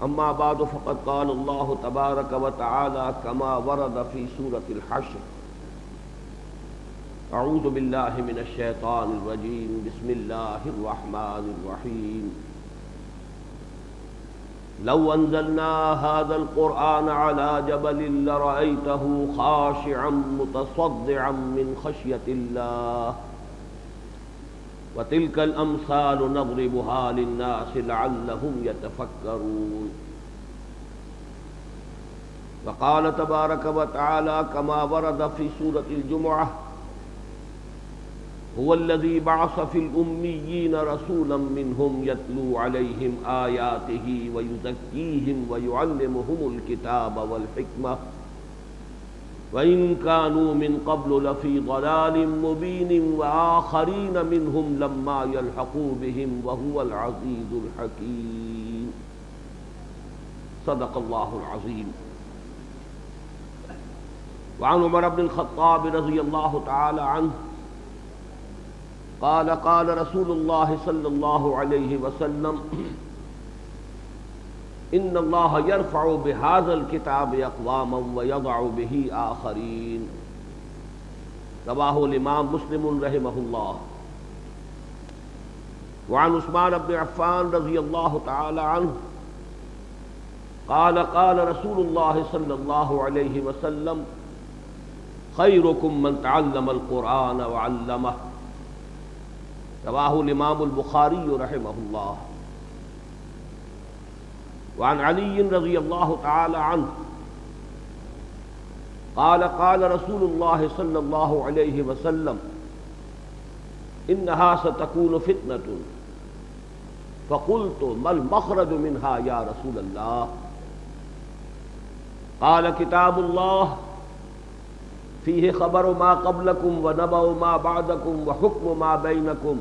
اما بعد فقد قال الله تبارك وتعالى كما ورد في سورة الحشر اعوذ بالله من الشيطان الرجيم بسم الله الرحمن الرحيم لو انزلنا هذا القرآن على جبل لرأيته خاشعا متصدعا من خشية الله وتلك الأمثال نضربها للناس لعلهم يتفكرون وقال تبارك وتعالى كما ورد في سورة الجمعة هو الذي بعث في الأميين رسولا منهم يتلو عليهم آياته ويزكيهم ويعلمهم الكتاب والحكمة وَإِن كَانُوا مِن قَبْلُ لَفِي ضَلَالٍ مُّبِينٍ وَآخَرِينَ مِنْهُمْ لَمَّا يَلْحَقُوا بِهِمْ وَهُوَ الْعَزِيزُ الْحَكِيمُ صدق الله العظيم. وعن عمر بن الخطاب رضي الله تعالى عنه قال قال رسول الله صلى الله عليه وسلم ان الله يرفع بهذا الكتاب اقواما ويضع به آخرين رواه الامام مسلم رحمه الله. وعن عثمان بن عفان رضي الله تعالى عنه قال قال رسول الله صلى الله عليه وسلم خيركم من تعلم القرآن وعلمه رواه الامام البخاري رحمه الله. وعن علي رضي الله تعالى عنه قال قال رسول الله صلى الله عليه وسلم إنها ستكون فتنة فقلت ما المخرج منها يا رسول الله قال كتاب الله فيه خبر ما قبلكم ونبأ ما بعدكم وحكم ما بينكم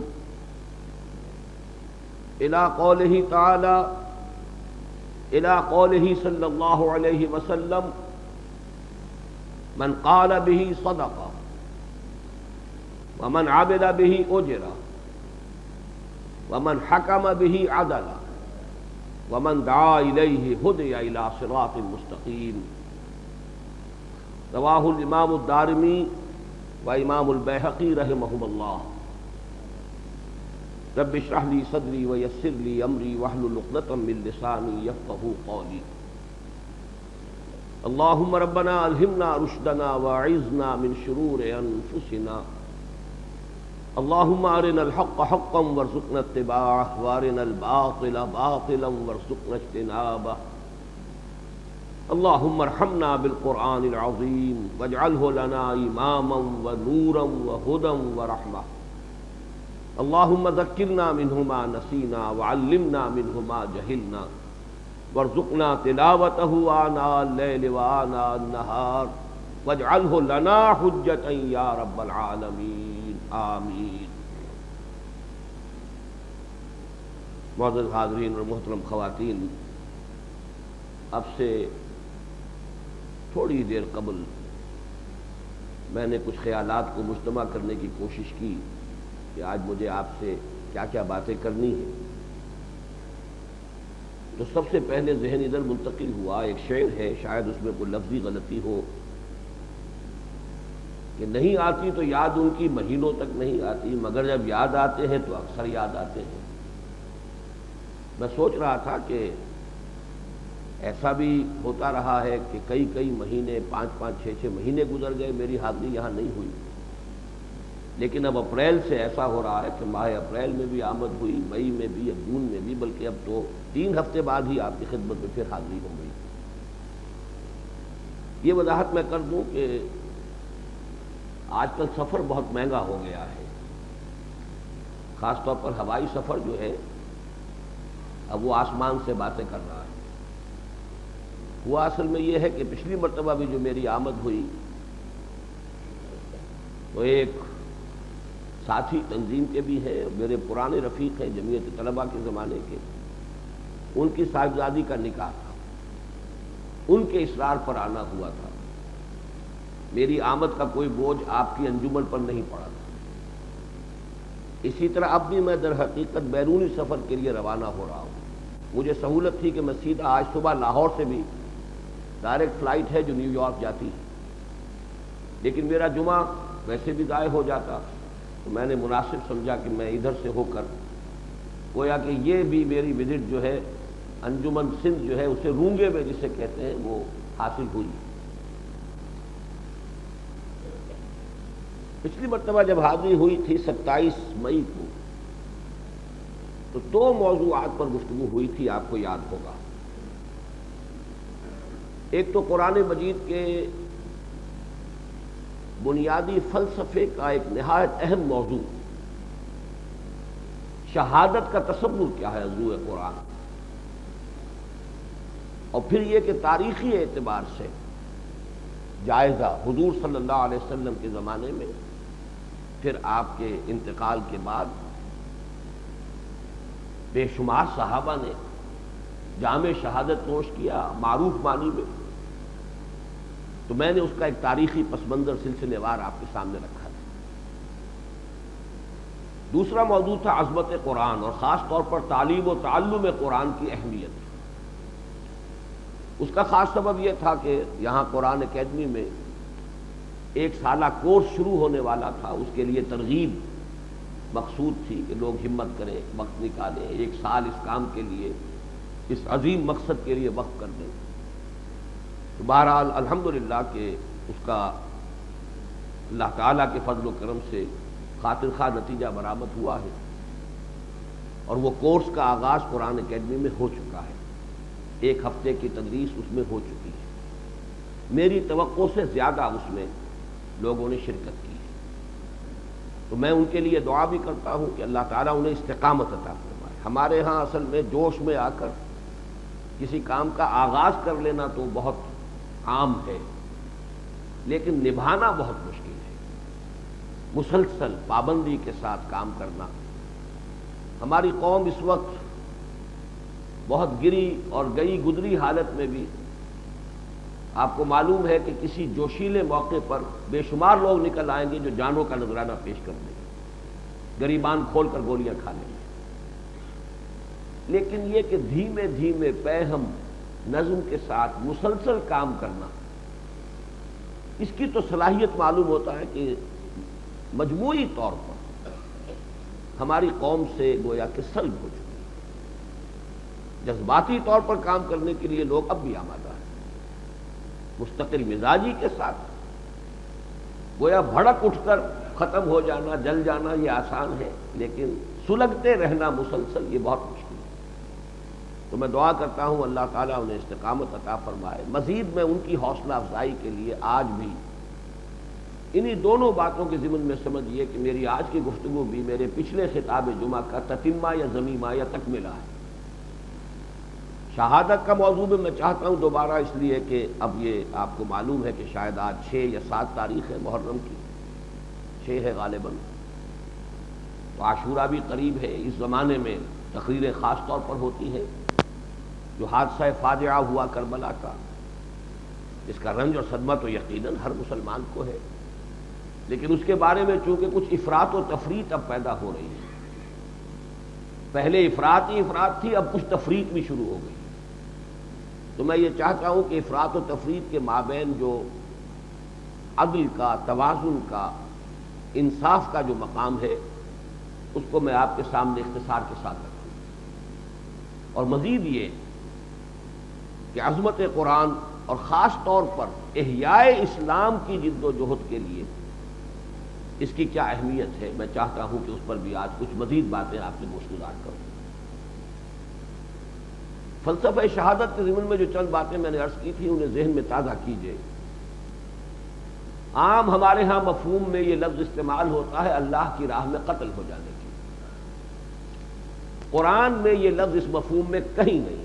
إلى قوله تعالى إلى قوله صلى الله عليه وسلم من قال به صدق ومن عمل به أجر ومن حكم به عدل ومن دعا إليه هدي إلى صراط مستقيم رواه الإمام الدارمي وإمام البيهقي رحمهم الله. رب اشرح لي صدري ويسر لي امري واحلل عقدة من لساني يفقهوا قولي. اللهم ربنا الهمنا رشدنا واعذنا من شرور انفسنا. اللهم ارنا الحق حقا وارزقنا اتباعه وارنا الباطل باطلا وارزقنا اجتنابه. اللهم ارحمنا بالقرآن العظيم واجعله لنا اماما ونورا وهدى ورحمة. اللهم ذكرنا منه ما نسينا وعلمنا منه ما جهلنا وارزقنا تلاوته آناء الليل وآناء النهار واجعله لنا حجة يا رب العالمين آمین. معزز حاضرین اور محترم خواتین، اب سے تھوڑی دیر قبل میں نے کچھ خیالات کو مجتمع کرنے کی کوشش کی کہ آج مجھے آپ سے کیا کیا باتیں کرنی ہیں. تو سب سے پہلے ذہن ادھر منتقل ہوا، ایک شعر ہے، شاید اس میں کوئی لفظی غلطی ہو کہ نہیں آتی تو یاد ان کی مہینوں تک نہیں آتی، مگر جب یاد آتے ہیں تو اکثر یاد آتے ہیں. میں سوچ رہا تھا کہ ایسا بھی ہوتا رہا ہے کہ کئی مہینے، 5-6 مہینے گزر گئے، میری حاضری یہاں نہیں ہوئی، لیکن اب اپریل سے ایسا ہو رہا ہے کہ ماہ اپریل میں بھی آمد ہوئی، مئی میں بھی، اب جون میں بھی، بلکہ اب تو 3 ہفتے بعد ہی آپ کی خدمت میں پھر حاضری ہو گئی. یہ وضاحت میں کر دوں کہ آج کل سفر بہت مہنگا ہو گیا ہے، خاص طور پر ہوائی سفر جو ہے اب وہ آسمان سے باتیں کر رہا ہے. ہوا اصل میں یہ ہے کہ پچھلی مرتبہ بھی جو میری آمد ہوئی تو ایک ساتھی تنظیم کے بھی ہیں، میرے پرانے رفیق ہیں جمعیت طلباء کے زمانے کے، ان کی صاحبزادی کا نکاح تھا، ان کے اصرار پر آنا ہوا تھا. میری آمد کا کوئی بوجھ آپ کی انجمن پر نہیں پڑا تھا. اسی طرح اب بھی میں در حقیقت بیرونی سفر کے لیے روانہ ہو رہا ہوں. مجھے سہولت تھی کہ میں سیدھا آج صبح لاہور سے بھی ڈائریکٹ فلائٹ ہے جو نیو یارک جاتی ہے، لیکن میرا جمعہ ویسے بھی ضائع ہو جاتا، تو میں نے مناسب سمجھا کہ میں ادھر سے ہو کر گویا کہ یہ بھی میری وزٹ جو ہے انجمن سندھ جو ہے اسے رونگے میں جسے کہتے ہیں وہ حاصل ہوئی۔ پچھلی مرتبہ جب حاضری ہوئی تھی 27 مئی کو، تو 2 موضوعات پر گفتگو ہوئی تھی، آپ کو یاد ہوگا۔ ایک تو قرآن مجید کے بنیادی فلسفے کا ایک نہایت اہم موضوع، شہادت کا تصور کیا ہے حضور قرآن، اور پھر یہ کہ تاریخی اعتبار سے جائزہ حضور صلی اللہ علیہ وسلم کے زمانے میں، پھر آپ کے انتقال کے بعد بے شمار صحابہ نے جامع شہادت نوش کیا معروف معنی میں، تو میں نے اس کا ایک تاریخی پس منظر سلسلے وار آپ کے سامنے رکھا تھا۔ دوسرا موضوع تھا عظمت قرآن، اور خاص طور پر تعلیم و تعلم قرآن کی اہمیت۔ اس کا خاص سبب یہ تھا کہ یہاں قرآن اکیڈمی میں 1 سالہ کورس شروع ہونے والا تھا، اس کے لیے ترغیب مقصود تھی کہ لوگ ہمت کریں، وقت نکالیں، 1 سال اس کام کے لیے، اس عظیم مقصد کے لیے وقف کر دیں۔ تو بہرحال الحمدللہ کہ اس کا اللہ تعالیٰ کے فضل و کرم سے خاطر خواہ نتیجہ برآمد ہوا ہے، اور وہ کورس کا آغاز قرآن اکیڈمی میں ہو چکا ہے۔ 1 ہفتے کی تدریس اس میں ہو چکی ہے، میری توقع سے زیادہ اس میں لوگوں نے شرکت کی ہے، تو میں ان کے لیے دعا بھی کرتا ہوں کہ اللہ تعالیٰ انہیں استقامت عطا فرمائے۔ ہمارے ہاں اصل میں جوش میں آ کر کسی کام کا آغاز کر لینا تو بہت عام ہے، لیکن نبھانا بہت مشکل ہے، مسلسل پابندی کے ساتھ کام کرنا۔ ہماری قوم اس وقت بہت گری اور گئی گزری حالت میں بھی، آپ کو معلوم ہے کہ کسی جوشیلے موقع پر بے شمار لوگ نکل آئیں گے جو جانوں کا نذرانہ پیش کر دیں گے، گریبان کھول کر گولیاں کھا لیں گے، لیکن یہ کہ دھیمے دھیمے پہم نظم کے ساتھ مسلسل کام کرنا، اس کی تو صلاحیت معلوم ہوتا ہے کہ مجموعی طور پر ہماری قوم سے گویا کہ سلب ہو چکی ہے۔ جذباتی طور پر کام کرنے کے لیے لوگ اب بھی آمادہ ہیں، مستقل مزاجی کے ساتھ گویا بھڑک اٹھ کر ختم ہو جانا، جل جانا یہ آسان ہے، لیکن سلگتے رہنا مسلسل یہ بہت مشکل ہے۔ تو میں دعا کرتا ہوں اللہ تعالیٰ انہیں استقامت عطا فرمائے۔ مزید میں ان کی حوصلہ افزائی کے لیے آج بھی انہی دونوں باتوں کے ضمن میں سمجھیے کہ میری آج کی گفتگو بھی میرے پچھلے خطاب جمعہ کا تتمہ یا ضمیمہ یا تکملہ ہے۔ شہادت کا موضوع بھی میں چاہتا ہوں دوبارہ، اس لیے کہ اب یہ آپ کو معلوم ہے کہ شاید آج 6 یا 7 تاریخ ہے محرم کی، 6 ہے غالباً، تو عاشورہ بھی قریب ہے۔ اس زمانے میں تقریریں خاص طور پر ہوتی ہیں، جو حادثہ فاجعہ ہوا کربلا کا، اس کا رنج اور صدمہ تو یقیناً ہر مسلمان کو ہے، لیکن اس کے بارے میں چونکہ کچھ افراط و تفریط اب پیدا ہو رہی ہے۔ پہلے افراط ہی افراط تھی، اب کچھ تفریط بھی شروع ہو گئی، تو میں یہ چاہتا ہوں کہ افراط و تفریط کے مابین جو عدل کا، توازن کا، انصاف کا جو مقام ہے، اس کو میں آپ کے سامنے اختصار کے ساتھ رکھوں، اور مزید یہ کہ عظمت قرآن اور خاص طور پر احیاء اسلام کی جد و جہد کے لیے اس کی کیا اہمیت ہے، میں چاہتا ہوں کہ اس پر بھی آج کچھ مزید باتیں آپ سے گفتگو کروں۔ فلسفہ شہادت کے ضمن میں جو چند باتیں میں نے عرض کی تھی انہیں ذہن میں تازہ کیجئے۔ عام ہمارے ہاں مفہوم میں یہ لفظ استعمال ہوتا ہے اللہ کی راہ میں قتل ہو جانے کی، قرآن میں یہ لفظ اس مفہوم میں کہیں نہیں ہے،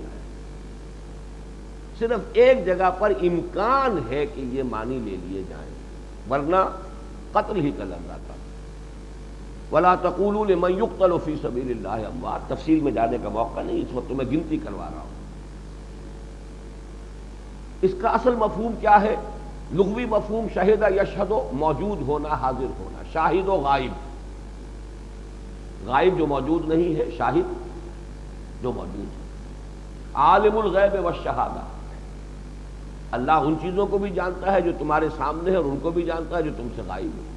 صرف ایک جگہ پر امکان ہے کہ یہ معنی لے لیے جائیں، ورنہ قتل ہی کا لفظ آتا۔ وَلَا تَقُولُوا لِمَن يُقْتَلُ فِي سَبِيلِ اللَّهِ أَمْوَاتٌ، تفصیل میں جانے کا موقع نہیں، اس وقت میں گنتی کروا رہا ہوں۔ اس کا اصل مفہوم کیا ہے؟ لغوی مفہوم شہد یشہد، موجود ہونا، حاضر ہونا، شاہد و غائب، غائب جو موجود نہیں ہے، شاہد جو موجود ہے۔ عالم الغیب والشہادہ، اللہ ان چیزوں کو بھی جانتا ہے جو تمہارے سامنے ہے اور ان کو بھی جانتا ہے جو تم سے غائب ہے۔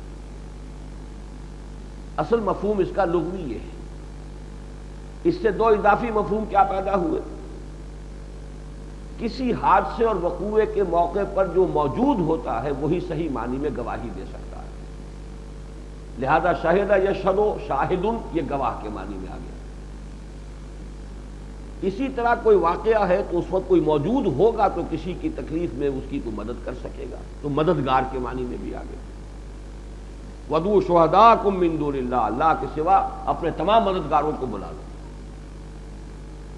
اصل مفہوم اس کا لغوی یہ ہے۔ اس سے دو اضافی مفہوم کیا پیدا ہوئے؟ کسی حادثے اور وقوع کے موقع پر جو موجود ہوتا ہے وہی صحیح معنی میں گواہی دے سکتا ہے، لہذا شاہد یشہد شاہد یہ گواہ کے معنی میں آ گیا۔ اسی طرح کوئی واقعہ ہے تو اس وقت کوئی موجود ہوگا تو کسی کی تکلیف میں اس کی کوئی مدد کر سکے گا، تو مددگار کے معنی میں بھی آ گیا۔ وَدُعُوا شُهَدَاءَكُم مِّن دُونِ اللَّهِ، اللہ کے سوا اپنے تمام مددگاروں کو بلا لو۔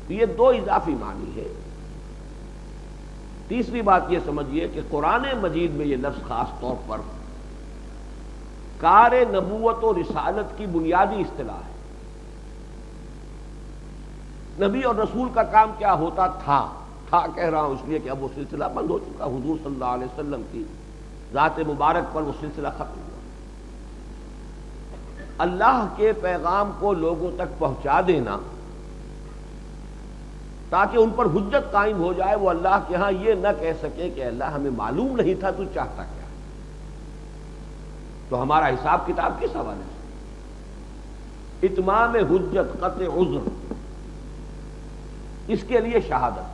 تو یہ دو اضافی معنی ہے۔ تیسری بات یہ سمجھیے کہ قرآن مجید میں یہ لفظ خاص طور پر کار نبوت و رسالت کی بنیادی اصطلاح ہے۔ نبی اور رسول کا کام کیا ہوتا تھا کہہ رہا ہوں اس لیے کہ اب وہ سلسلہ بند ہو چکا، حضور صلی اللہ علیہ وسلم کی ذات مبارک پر وہ سلسلہ ختم ہوا۔ اللہ کے پیغام کو لوگوں تک پہنچا دینا تاکہ ان پر حجت قائم ہو جائے، وہ اللہ کے ہاں یہ نہ کہہ سکے کہ اللہ ہمیں معلوم نہیں تھا تو چاہتا کیا، تو ہمارا حساب کتاب کس حوالے سے؟ اتمام حجت، قطع عذر، اس کے لیے شہادت۔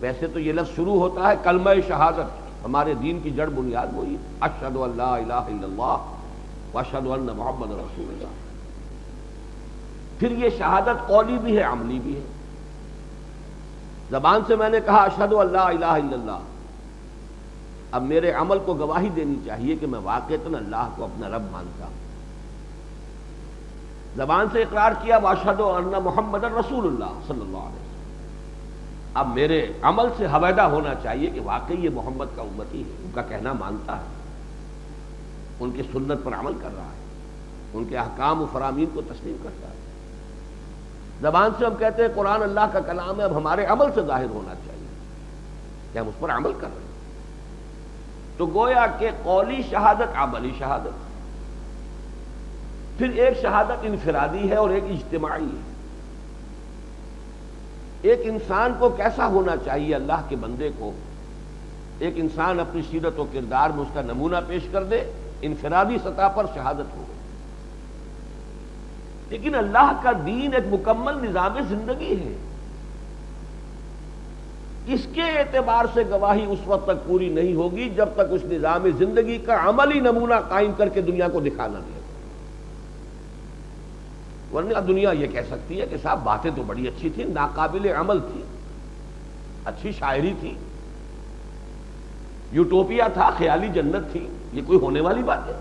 ویسے تو یہ لفظ شروع ہوتا ہے کلمہ شہادت، ہمارے دین کی جڑ بنیاد وہی اشہد ان لا الہ الا اللہ واشہد ان محمد رسول اللہ۔ پھر یہ شہادت قولی بھی ہے، عملی بھی ہے۔ زبان سے میں نے کہا اشہد ان لا الہ الا اللہ، اب میرے عمل کو گواہی دینی چاہیے کہ میں واقعتاً اللہ کو اپنا رب مانتا ہوں۔ زبان سے اقرار کیا واشہد ان محمد رسول اللہ صلی اللہ علیہ وسلم، اب میرے عمل سے حویدہ ہونا چاہیے کہ واقعی یہ محمد کا امتی ہے، ان کا کہنا مانتا ہے، ان کی سنت پر عمل کر رہا ہے، ان کے احکام و فرامین کو تسلیم کرتا ہے۔ زبان سے ہم کہتے ہیں قرآن اللہ کا کلام ہے، اب ہمارے عمل سے ظاہر ہونا چاہیے کہ ہم اس پر عمل کر رہے ہیں۔ تو گویا کہ قولی شہادت، عملی شہادت، پھر ایک شہادت انفرادی ہے اور ایک اجتماعی ہے۔ ایک انسان کو کیسا ہونا چاہیے اللہ کے بندے کو، ایک انسان اپنی سیرت و کردار میں اس کا نمونہ پیش کر دے، انفرادی سطح پر شہادت ہو گئی۔ لیکن اللہ کا دین ایک مکمل نظام زندگی ہے، اس کے اعتبار سے گواہی اس وقت تک پوری نہیں ہوگی جب تک اس نظام زندگی کا عملی نمونہ قائم کر کے دنیا کو دکھانا دے، ورنہ دنیا یہ کہہ سکتی ہے کہ صاحب باتیں تو بڑی اچھی تھیں، ناقابل عمل تھی، اچھی شاعری تھی، یوٹوپیا تھا، خیالی جنت تھی، یہ کوئی ہونے والی بات ہے؟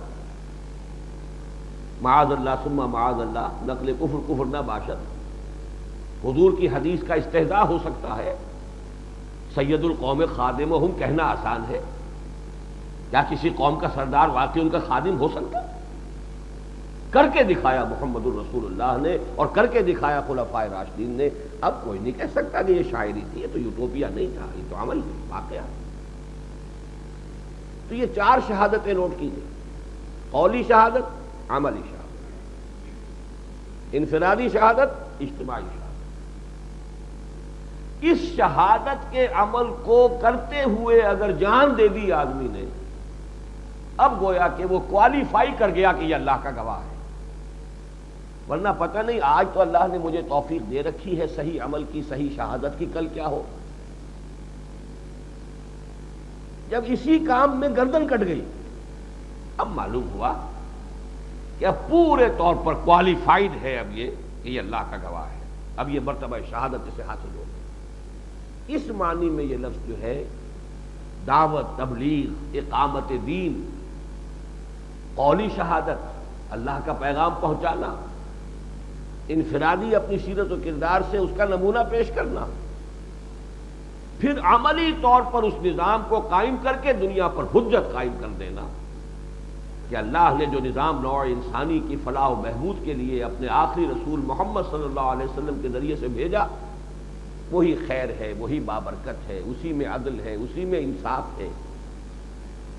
معاذ اللہ ثم معاذ اللہ، نقل کفر نہ باشد۔ حضور کی حدیث کا استہزاء ہو سکتا ہے، سید القوم خادمہم کہنا آسان ہے، کیا کسی قوم کا سردار واقعی ان کا خادم ہو سکتا؟ کر کے دکھایا محمد الرسول اللہ نے اور کر کے دکھایا خلفائے راشدین نے۔ اب کوئی نہیں کہہ سکتا کہ یہ شاعری تھی، یہ تو یوٹوپیا نہیں تھا، یہ تو عمل ہے، واقعہ۔ تو یہ چار شہادتیں نوٹ کیجیے، قولی شہادت، عملی شہادت، انفرادی شہادت، اجتماعی شہادت۔ اس شہادت کے عمل کو کرتے ہوئے اگر جان دے دی آدمی نے، اب گویا کہ وہ کوالیفائی کر گیا کہ یہ اللہ کا گواہ ہے۔ ورنہ پتہ نہیں آج تو اللہ نے مجھے توفیق دے رکھی ہے صحیح عمل کی، صحیح شہادت کی، کل کیا ہو؟ جب اسی کام میں گردن کٹ گئی، اب معلوم ہوا کہ اب پورے طور پر کوالیفائیڈ ہے اب یہ کہ یہ اللہ کا گواہ ہے، اب یہ مرتبہ شہادت سے حاصل ہو گئی۔ اس معنی میں یہ لفظ جو ہے دعوت، تبلیغ، اقامت دین، قولی شہادت، اللہ کا پیغام پہنچانا، انفرادی اپنی سیرت و کردار سے اس کا نمونہ پیش کرنا، پھر عملی طور پر اس نظام کو قائم کر کے دنیا پر حجت قائم کر دینا کہ اللہ نے جو نظام نوع انسانی کی فلاح و بہبود کے لیے اپنے آخری رسول محمد صلی اللہ علیہ وسلم کے ذریعے سے بھیجا، وہی خیر ہے، وہی بابرکت ہے، اسی میں عدل ہے، اسی میں انصاف ہے،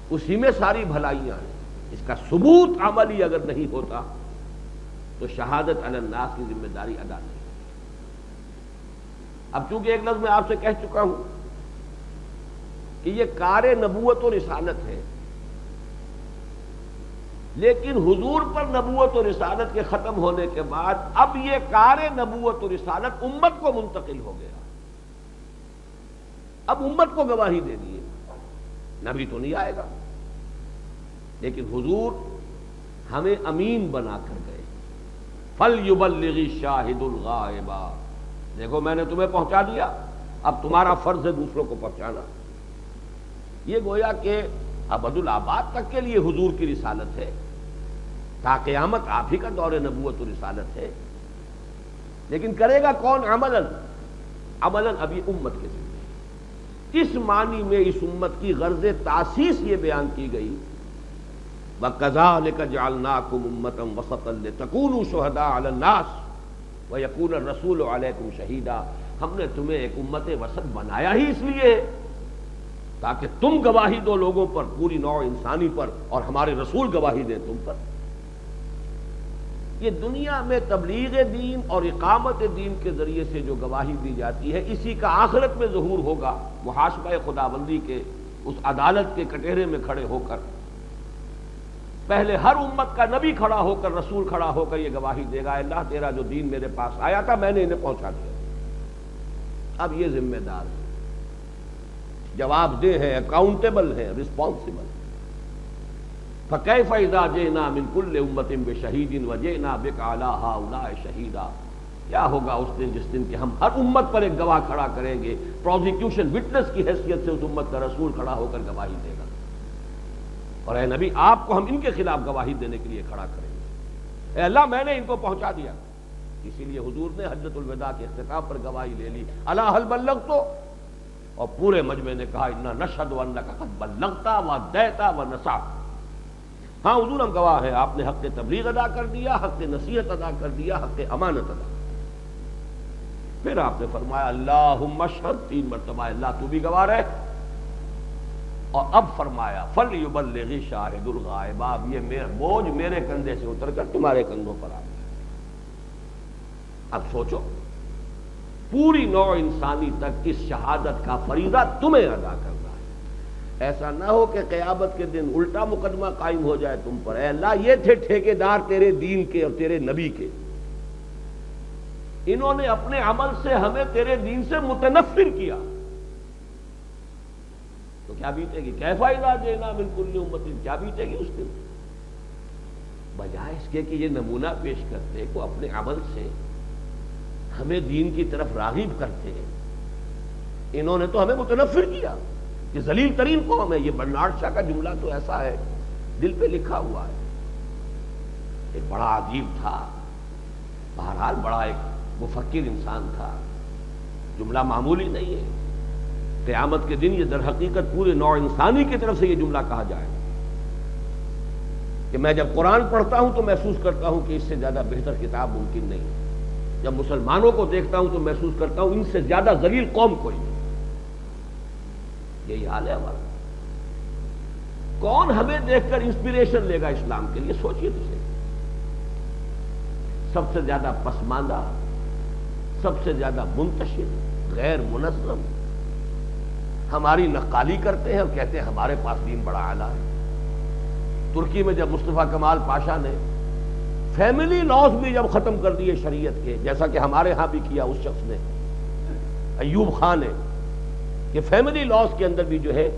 اسی میں ساری بھلائیاں ہیں۔ اس کا ثبوت عملی اگر نہیں ہوتا تو شہادت علی الناس کی ذمہ داری ادا نہیں۔ اب چونکہ ایک لفظ میں آپ سے کہہ چکا ہوں کہ یہ کار نبوت و رسالت ہے، لیکن حضور پر نبوت و رسالت کے ختم ہونے کے بعد اب یہ کار نبوت و رسالت امت کو منتقل ہو گیا. اب امت کو گواہی دینی ہے، نبی تو نہیں آئے گا، لیکن حضور ہمیں امین بنا کر گئے. فَلْيُبَلِّغِ الشَّاهِدُ الْغَائِبَ، دیکھو میں نے تمہیں پہنچا دیا، اب تمہارا فرض ہے دوسروں کو پہنچانا. یہ گویا کہ ابد الآباد تک کے لیے حضور کی رسالت ہے، تا قیامت آپ ہی کا دور نبوت و رسالت ہے. لیکن کرے گا کون؟ عملاً اب یہ امت کے ذمہ. اس معنی میں اس امت کی غرض تاسیس یہ بیان کی گئی، وَكَذَلِكَ جَعَلْنَاكُمْ أُمَّةً وَسَطًا لِتَكُونُوا شُهَدَاءَ عَلَى النَّاسِ وَيَكُونَ الرَّسُولُ عَلَيْكُمْ شَهِيدًا. ہم نے تمہیں ایک امت وسط بنایا ہی اس لیے تاکہ تم گواہی دو لوگوں پر، پوری نوع انسانی پر، اور ہمارے رسول گواہی دیں تم پر. یہ دنیا میں تبلیغ دین اور اقامت دین کے ذریعے سے جو گواہی دی جاتی ہے، اسی کا آخرت میں ظہور ہوگا، محاسبہ خداوندی کے اس عدالت کے کٹہرے میں کھڑے ہو کر. پہلے ہر امت کا نبی کھڑا ہو کر، رسول کھڑا ہو کر یہ گواہی دے گا، اللہ تیرا جو دین میرے پاس آیا تھا میں نے انہیں پہنچا دیا. اب یہ ذمہ دار ہے، جواب دہ ہے، اکاؤنٹیبل ہے، رسپانسبل. فَكَيْفَ إِذَا جِئْنَا مِنْ كُلِّ أُمَّةٍ بِشَهِيدٍ وَجِئْنَا بِكَ عَلَىٰ هَٰؤُلَاءِ شَهِيدًا. کیا ہوگا اس دن جس دن کہ ہم ہر امت پر ایک گواہ کھڑا کریں گے، پروزیکیوشن وٹنس کی حیثیت سے اس امت کا رسول کھڑا ہو کر گواہی دے گا. اور اے نبی آپ کو ہم ان کے خلاف گواہی دینے کے لیے کھڑا کریں گے. اے اللہ میں نے ان کو پہنچا دیا. اسی لیے حضور نے حجۃ الوداع کے اختتام پر گواہی لے لی، الا هل بلغت، اور پورے مجمع نے کہا انا نشهد انک قد بلغت وادیت ونصحت. ہاں حضور ہم گواہ ہیں، آپ نے حق تبلیغ ادا کر دیا، حق نصیحت ادا کر دیا، حق امانت ادا. پھر آپ نے فرمایا اللہم اشہد، 3 مرتبہ اللہ تو بھی گواہ رہے. اور اب فرمایا فَلْيُبَلِّغِ الشَّاهِدُ الْغَائِبَ، اب یہ میرا بوجھ میرے کندھے سے اتر کر تمہارے کندھوں پر آ گیا. اب سوچو، پوری نوع انسانی تک اس شہادت کا فریضہ تمہیں ادا کرنا ہے. ایسا نہ ہو کہ قیامت کے دن الٹا مقدمہ قائم ہو جائے تم پر. اے اللہ یہ تھے ٹھیکیدار تیرے دین کے اور تیرے نبی کے، انہوں نے اپنے عمل سے ہمیں تیرے دین سے متنفر کیا، تو کیا بیتے گی؟ کیف اذا جئنا من کل امت، کیا بیتے گی اس دن؟ بجائے اس کے کہ یہ نمونہ پیش کرتے کو اپنے عمل سے ہمیں دین کی طرف راغب کرتے ہیں، انہوں نے تو ہمیں متنفر کیا کہ ذلیل ترین قوم ہے. یہ برنارڈ شاہ کا جملہ تو ایسا ہے، دل پہ لکھا ہوا ہے. ایک بڑا عجیب تھا، بہرحال بڑا ایک مفکر انسان تھا، جملہ معمولی نہیں ہے. قیامت کے دن یہ در حقیقت پورے نوع انسانی کی طرف سے یہ جملہ کہا جائے کہ میں جب قرآن پڑھتا ہوں تو محسوس کرتا ہوں کہ اس سے زیادہ بہتر کتاب ممکن نہیں. جب مسلمانوں کو دیکھتا ہوں تو محسوس کرتا ہوں ان سے زیادہ ذلیل قوم کوئی نہیں. یہی حال ہے ہمارا. کون ہمیں دیکھ کر انسپریشن لے گا اسلام کے لیے؟ سوچیے تو صحیح. سب سے زیادہ پسماندہ، سب سے زیادہ منتشر، غیر منظم، ہماری نقالی کرتے ہیں اور کہتے ہیں ہمارے پاس دین بڑا اعلیٰ ہے. ترکی میں جب مصطفیٰ کمال پاشا نے فیملی لاز بھی جب ختم کر دیے شریعت کے، جیسا کہ ہمارے ہاں بھی کیا اس شخص نے، ایوب خان نے، کہ فیملی لاز کے اندر بھی جو ہے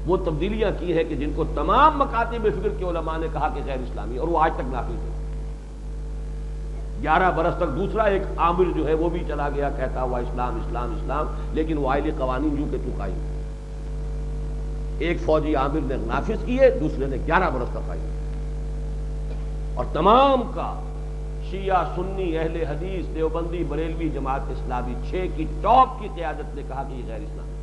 وہ تبدیلیاں کی ہیں کہ جن کو تمام مکاتب فکر کے علماء نے کہا کہ غیر اسلامی، اور وہ آج تک نافذ ہے. 11 برس تک دوسرا ایک عامر جو ہے وہ بھی چلا گیا کہتا ہوا اسلام اسلام اسلام، لیکن وہ آئلی قوانین جو کہ تو قائم. ایک فوجی عامر نے نافذ کیے، دوسرے نے 11 برس کا قائم. اور تمام کا شیعہ، سنی، اہل حدیث، دیوبندی، بریلوی، جماعت اسلامی، 6 کی ٹاپ کی قیادت نے کہا کہ یہ غیر اسلامی.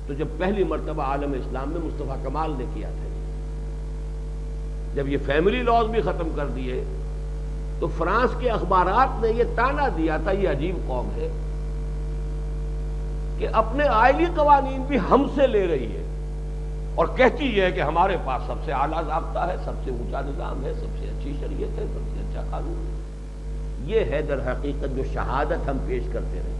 تو جب پہلی مرتبہ عالم اسلام میں مصطفیٰ کمال نے کیا تھا، جب یہ فیملی لاز بھی ختم کر دیے، تو فرانس کے اخبارات نے یہ تانا دیا تھا یہ عجیب قوم ہے کہ اپنے آئلی قوانین بھی ہم سے لے رہی ہے اور کہتی ہے کہ ہمارے پاس سب سے اعلیٰ ضابطہ ہے، سب سے اونچا نظام ہے، سب سے اچھی شریعت ہے، سب سے اچھا قانون ہے. یہ ہے در حقیقت جو شہادت ہم پیش کرتے رہے.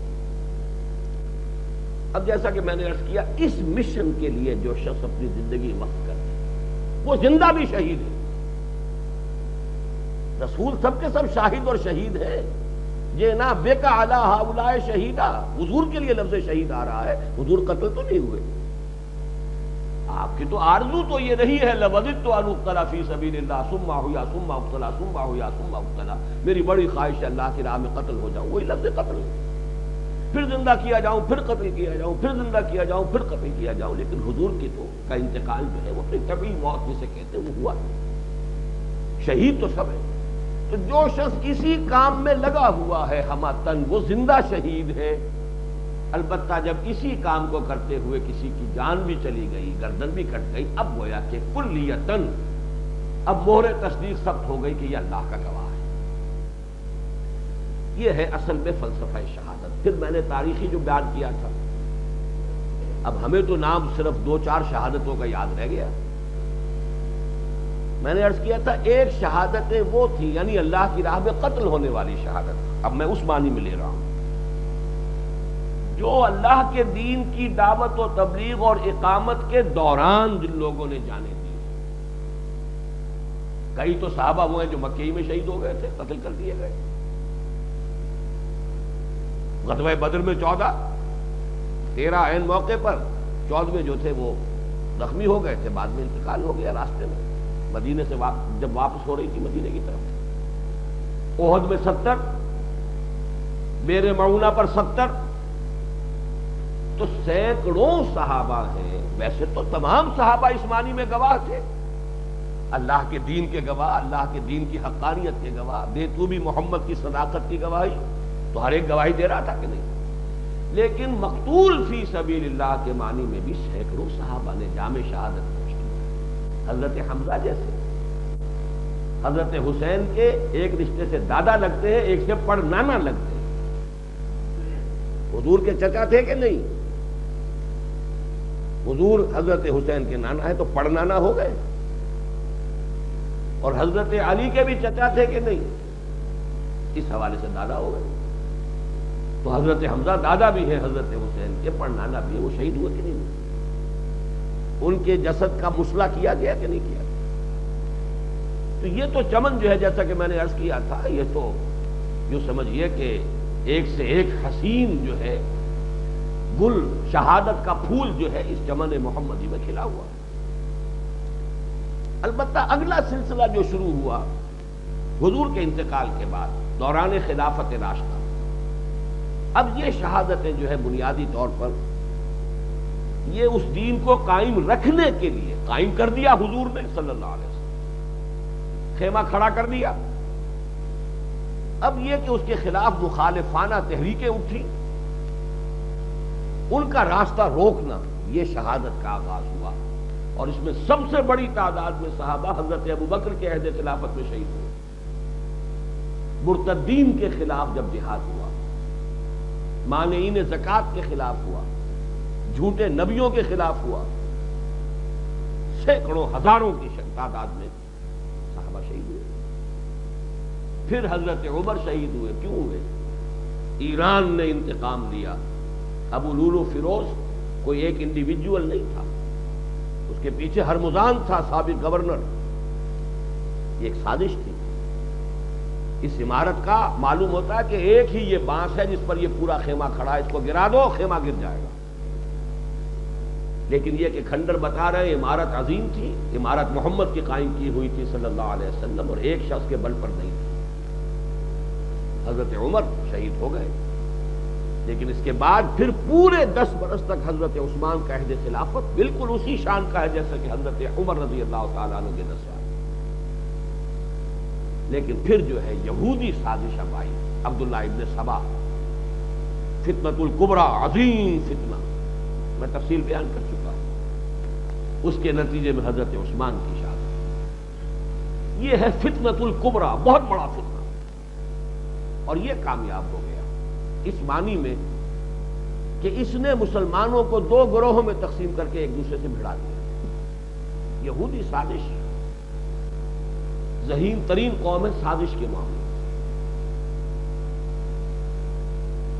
اب جیسا کہ میں نے عرض کیا، اس مشن کے لیے جو شخص اپنی زندگی وقف کرے وہ زندہ بھی شہید ہے. رسول سب کے سب شاہد اور شہید ہے. یہ نہ بے کا علی ہؤلاء شہیدہ، حضور کے لیے لفظ شہید آ رہا ہے، حضور قتل تو نہیں ہوئے. آپ کی تو آرزو تو یہ رہی ہے لوددت ان اقتل فی سبیل اللہ ثم احیا ثم اقتل ثم احیا ثم اقتل، میری بڑی خواہش ہے اللہ کی راہ میں قتل ہو جاؤں. وہی لفظ قتل ہے، پھر زندہ کیا جاؤں، پھر قتل کیا جاؤں، پھر زندہ کیا جاؤں، پھر قتل کیا جاؤں. لیکن حضور کی تو کا انتقال جو ہے وہ اپنی طبیعی موت جسے کہتے ہیں وہ ہوا. شہید تو سب ہے. تو جو شخص اسی کام میں لگا ہوا ہے ہماتن، وہ زندہ شہید ہے. البتہ جب اسی کام کو کرتے ہوئے کسی کی جان بھی چلی گئی، گردن بھی کٹ گئی، اب گویا کہ کلیتن اب مہر تصدیق ثبت ہو گئی کہ یہ اللہ کا گواہ ہے. یہ ہے اصل میں فلسفہ شہادت. پھر میں نے تاریخی جو بیان کیا تھا، اب ہمیں تو نام صرف 2-4 شہادتوں کا یاد رہ گیا. میں نے عرض کیا تھا ایک شہادتیں وہ تھی، یعنی اللہ کی راہ میں قتل ہونے والی شہادت. اب میں اس معنی میں لے رہا ہوں جو اللہ کے دین کی دعوت و تبلیغ اور اقامت کے دوران جن لوگوں نے جانیں دی. کئی تو صحابہ وہ ہیں جو مکے ہی میں شہید ہو گئے تھے، قتل کر دیے گئے. غزوہ بدر میں 13 عین موقع پر 14 جو تھے وہ زخمی ہو گئے تھے، بعد میں انتقال ہو گیا راستے میں مدینے سے جب واپس ہو رہی تھی مدینے کی طرف. احد میں 70، بئر معونہ پر 70، تو سینکڑوں صحابہ ہیں. ویسے تو تمام صحابہ اس معنی میں گواہ تھے، اللہ کے دین کے گواہ، اللہ کے دین کی حقانیت کے گواہ. دے تو بھی محمد کی صداقت کی گواہی، تو ہر ایک گواہی دے رہا تھا کہ نہیں. لیکن مقتول فی سبیل اللہ کے معنی میں بھی سینکڑوں صحابہ نے جامع شہادت پوچھ کی. حضرت حمزہ جیسے، حضرت حسین کے ایک رشتے سے دادا لگتے ہیں، ایک سے پڑ نانا لگتے ہیں. حضور کے چچا تھے کہ نہیں؟ حضور حضرت حسین کے نانا ہے تو پڑ نانا ہو گئے. اور حضرت علی کے بھی چچا تھے کہ نہیں؟ اس حوالے سے دادا ہو گئے. تو حضرت حمزہ دادا بھی ہے حضرت حسین کے، پڑ نانا بھی ہے. وہ شہید ہوئے کہ نہیں ہوئے؟ ان کے جسد کا مسئلہ کیا گیا کہ نہیں کیا گیا؟ تو یہ تو چمن جو ہے، جیسا کہ میں نے عرض کیا تھا، یہ تو یوں سمجھیے کہ ایک سے ایک حسین جو ہے گل، شہادت کا پھول جو ہے اس چمن محمدی میں کھلا ہوا. البتہ اگلا سلسلہ جو شروع ہوا حضور کے انتقال کے بعد دوران خلافت راشدہ، اب یہ شہادتیں جو ہے بنیادی طور پر یہ اس دین کو قائم رکھنے کے لیے قائم کر دیا حضور نے صلی اللہ علیہ وسلم، خیمہ کھڑا کر دیا. اب یہ کہ اس کے خلاف مخالفانہ تحریکیں اٹھی، ان کا راستہ روکنا، یہ شہادت کا آغاز ہوا. اور اس میں سب سے بڑی تعداد میں صحابہ حضرت ابوبکر کے عہد خلافت میں شہید ہوئے. مرتدین کے خلاف جب جہاد ہوا، مانعین زکوٰۃ کے خلاف ہوا، جھوٹے نبیوں کے خلاف ہوا، سینکڑوں ہزاروں کی تعداد میں صحابہ شہید ہوئے. پھر حضرت عمر شہید ہوئے. کیوں ہوئے؟ ایران نے انتقام لیا. ابو لولو فیروز کوئی ایک انڈیویجول نہیں تھا، اس کے پیچھے ہرمزان تھا سابق گورنر. یہ ایک سازش تھی. اس عمارت کا معلوم ہوتا ہے کہ ایک ہی یہ بانس ہے جس پر یہ پورا خیمہ کھڑا ہے، اس کو گرا دو خیمہ گر جائے گا. لیکن یہ کہ کھنڈر بتا رہے عمارت عظیم تھی، عمارت محمد کی قائم کی ہوئی تھی صلی اللہ علیہ وسلم، اور ایک شخص کے بل پر نہیں تھی. حضرت عمر شہید ہو گئے. لیکن اس کے بعد پھر پورے 10 برس تک حضرت عثمان کا عہد خلافت بالکل اسی شان کا ہے جیسا کہ حضرت عمر رضی اللہ تعالیٰ عنہ کے 10 سال. لیکن پھر جو ہے یہودی سازش اب آئی. عبداللہ ابن سبا، فتنۃ الکبریٰ، عظیم فتنہ، میں تفصیل بیان کر چکا ہوں. اس کے نتیجے میں حضرت عثمان کی شہادت. یہ ہے فتنۃ الکبریٰ، بہت بڑا فتنہ، اور یہ کامیاب ہو گیا اس معنی میں کہ اس نے مسلمانوں کو 2 گروہوں میں تقسیم کر کے ایک دوسرے سے بھڑا دیا. یہودی سازش ذہین ترین قوم ہے سازش کے معاملے.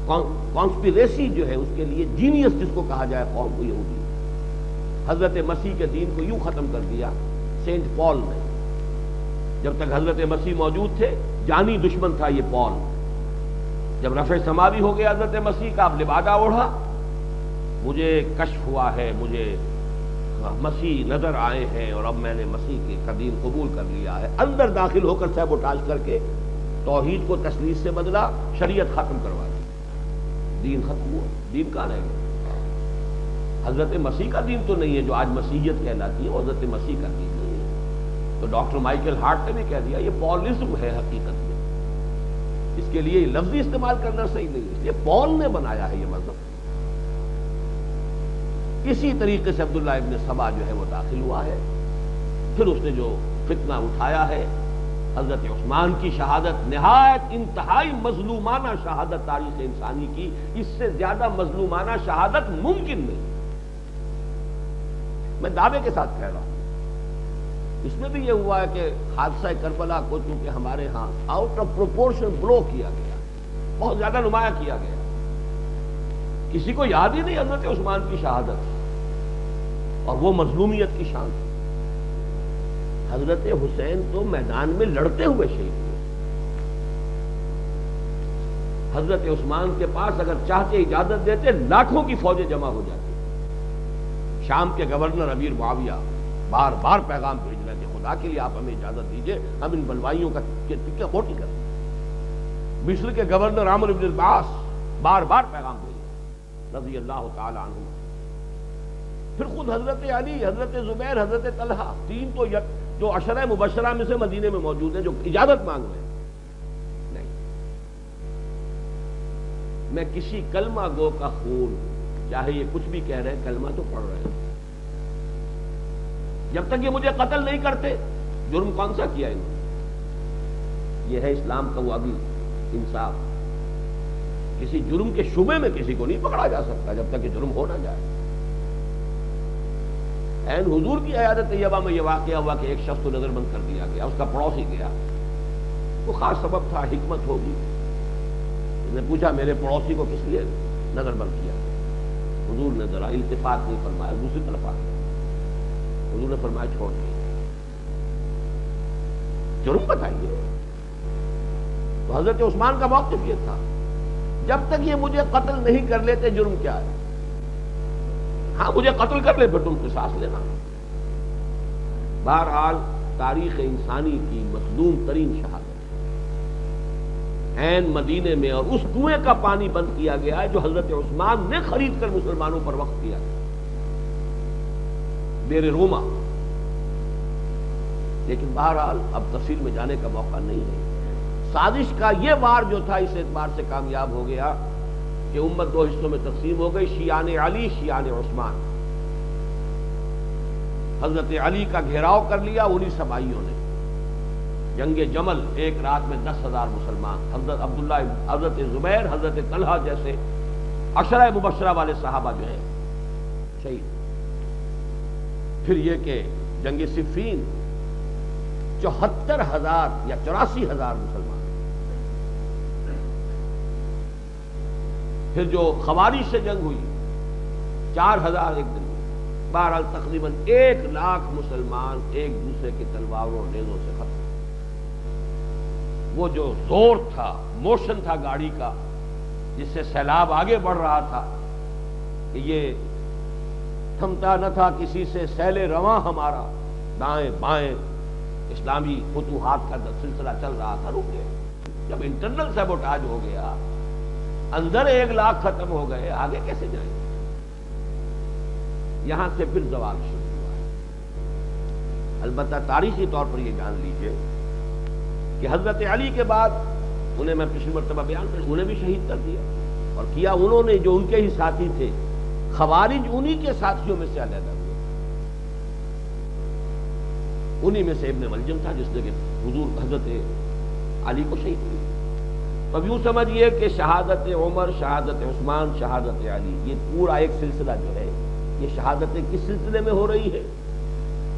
کانسپیریسی جو ہے اس کے لیے جینیس جس کو کہا جائے قوم کو یہودی، حضرت مسیح کے دین کو یوں ختم کر دیا سینٹ پال نے۔ جب تک حضرت مسیح موجود تھے جانی دشمن تھا یہ پال، جب رفع سماوی ہو گیا حضرت مسیح کا، اب لبادہ اوڑھا، مجھے کشف ہوا ہے، مجھے مسیح نظر آئے ہیں اور اب میں نے مسیح کا دین قبول کر لیا ہے، اندر داخل ہو کر سیبوٹاج کر کے توحید کو تسلیث سے بدلا، شریعت ختم کروا دی، دین ختم ہوا، دین کہاں رہ گیا؟ حضرت مسیح کا دین تو نہیں ہے جو آج مسیحیت کہلاتی ہے، وہ حضرت مسیح کا دین نہیں ہے۔ تو ڈاکٹر مائیکل ہارٹ نے بھی کہہ دیا یہ پالزم ہے حقیقت میں، اس کے لیے لفظی استعمال کرنا صحیح نہیں، اس لیے پال نے بنایا ہے یہ مذہب۔ اسی طریقے سے عبداللہ ابن سبا جو ہے وہ داخل ہوا ہے، پھر اس نے جو فتنہ اٹھایا ہے، حضرت عثمان کی شہادت نہایت انتہائی مظلومانہ شہادت تاریخ انسانی کی، اس سے زیادہ مظلومانہ شہادت ممکن نہیں، میں دعوے کے ساتھ کہہ رہا ہوں۔ اس میں بھی یہ ہوا ہے کہ حادثہ کربلا کو چونکہ ہمارے ہاں آؤٹ آف پروپورشن بلو کیا گیا، بہت زیادہ نمایاں کیا گیا، کسی کو یاد ہی نہیں حضرت عثمان کی شہادت اور وہ مظلومیت کی شان تھی۔ حضرت حسین تو میدان میں لڑتے ہوئے شہید ہوئے، حضرت عثمان کے پاس اگر چاہتے اجازت دیتے لاکھوں کی فوجیں جمع ہو جاتی۔ شام کے گورنر امیر معاویہ بار بار پیغام بھیج رہے تھے خدا کے لیے آپ ہمیں اجازت دیجئے، ہم ان بلوائیوں کا ٹکہ موٹی کریں۔ مصر کے گورنر عامر بن العاص بار بار پیغام بھیج رضی اللہ تعالی عنہ۔ پھر خود حضرت علی، حضرت زبیر، حضرت طلحہ، تین تو جو عشرہ مبشرہ میں سے مدینے میں موجود ہیں جو اجازت مانگ رہے ہیں۔ نہیں، میں کسی کلمہ گو کا خون، چاہے یہ کچھ بھی کہہ رہے ہیں، کلمہ تو پڑھ رہے ہیں، جب تک یہ مجھے قتل نہیں کرتے، جرم کون سا کیا انہوں نے؟ یہ ہے اسلام کا وہ ابھی انصاف، کسی جرم کے شبے میں کسی کو نہیں پکڑا جا سکتا جب تک کہ جرم ہو نہ جائے۔ عین حضور کی عیادت طیبہ میں یہ واقعہ ہوا کہ ایک شخص کو نظر بند کر دیا گیا، اس کا پڑوسی گیا، وہ خاص سبب تھا، حکمت ہوگی، اس نے پوچھا میرے پڑوسی کو کس لیے نظر بند کیا؟ حضور نے ذرا التفات نہیں فرمایا، دوسری طرف آ گیا، حضور نے فرمایا چھوڑ دیا، جرم بتائیے۔ تو حضرت عثمان کا موقف یہ تھا جب تک یہ مجھے قتل نہیں کر لیتے جرم کیا ہے؟ ہاں مجھے قتل کر لے پھر تم قصاص لینا۔ بہرحال تاریخ انسانی کی مظلوم ترین شہادت عین مدینے میں، اور اس کنویں کا پانی بند کیا گیا ہے جو حضرت عثمان نے خرید کر مسلمانوں پر وقف کیا، بیر روما۔ لیکن بہرحال اب تفصیل میں جانے کا موقع نہیں ہے۔ سازش کا یہ وار جو تھا اس اعتبار سے کامیاب ہو گیا کہ امت دو حصوں میں تقسیم ہو گئی، شیعان علی، شیعان عثمان۔ حضرت علی کا گھیراؤ کر لیا انہی سبائیوں نے، جنگ جمل ایک رات میں 10,000 مسلمان، حضرت عبداللہ، حضرت زبیر، حضرت طلحہ جیسے عشرہ مبشرہ والے صحابہ جو ہیں شہید۔ پھر یہ کہ جنگ صفین 74,000 یا 84,000 مسلمان۔ پھر جو خوارج سے جنگ ہوئی 4,000 ایک دن میں، بہرحال تقریباً 1,00,000 مسلمان ایک دوسرے کی تلواروں اور نیزوں سے ختم۔ وہ جو زور تھا، موشن تھا گاڑی کا، جس سے سیلاب آگے بڑھ رہا تھا، کہ یہ تھمتا نہ تھا کسی سے سیل رواں ہمارا، دائیں بائیں اسلامی فتوحات کا سلسلہ چل رہا تھا، رک گئے۔ جب انٹرنل سیبوٹاج ہو گیا، اندر 1,00,000 ختم ہو گئے، آگے کیسے جائیں؟ یہاں سے پھر زوال شروع ہوا ہے۔ البتہ تاریخی طور پر یہ جان لیجئے کہ حضرت علی کے بعد انہیں میں پچھلی مرتبہ بیان کر، انہیں بھی شہید کر دیا، اور کیا انہوں نے جو ان کے ہی ساتھی تھے، خوارج انہی کے ساتھیوں میں سے علیحدہ ہوئے، انہی میں سے ابن ملجم تھا جس نے کہ حضور حضرت علی کو شہید کیا۔ اب یوں سمجھیے کہ شہادت عمر، شہادت عثمان، شہادت علی، یہ پورا ایک سلسلہ جو ہے، یہ شہادتیں کس سلسلے میں ہو رہی ہے؟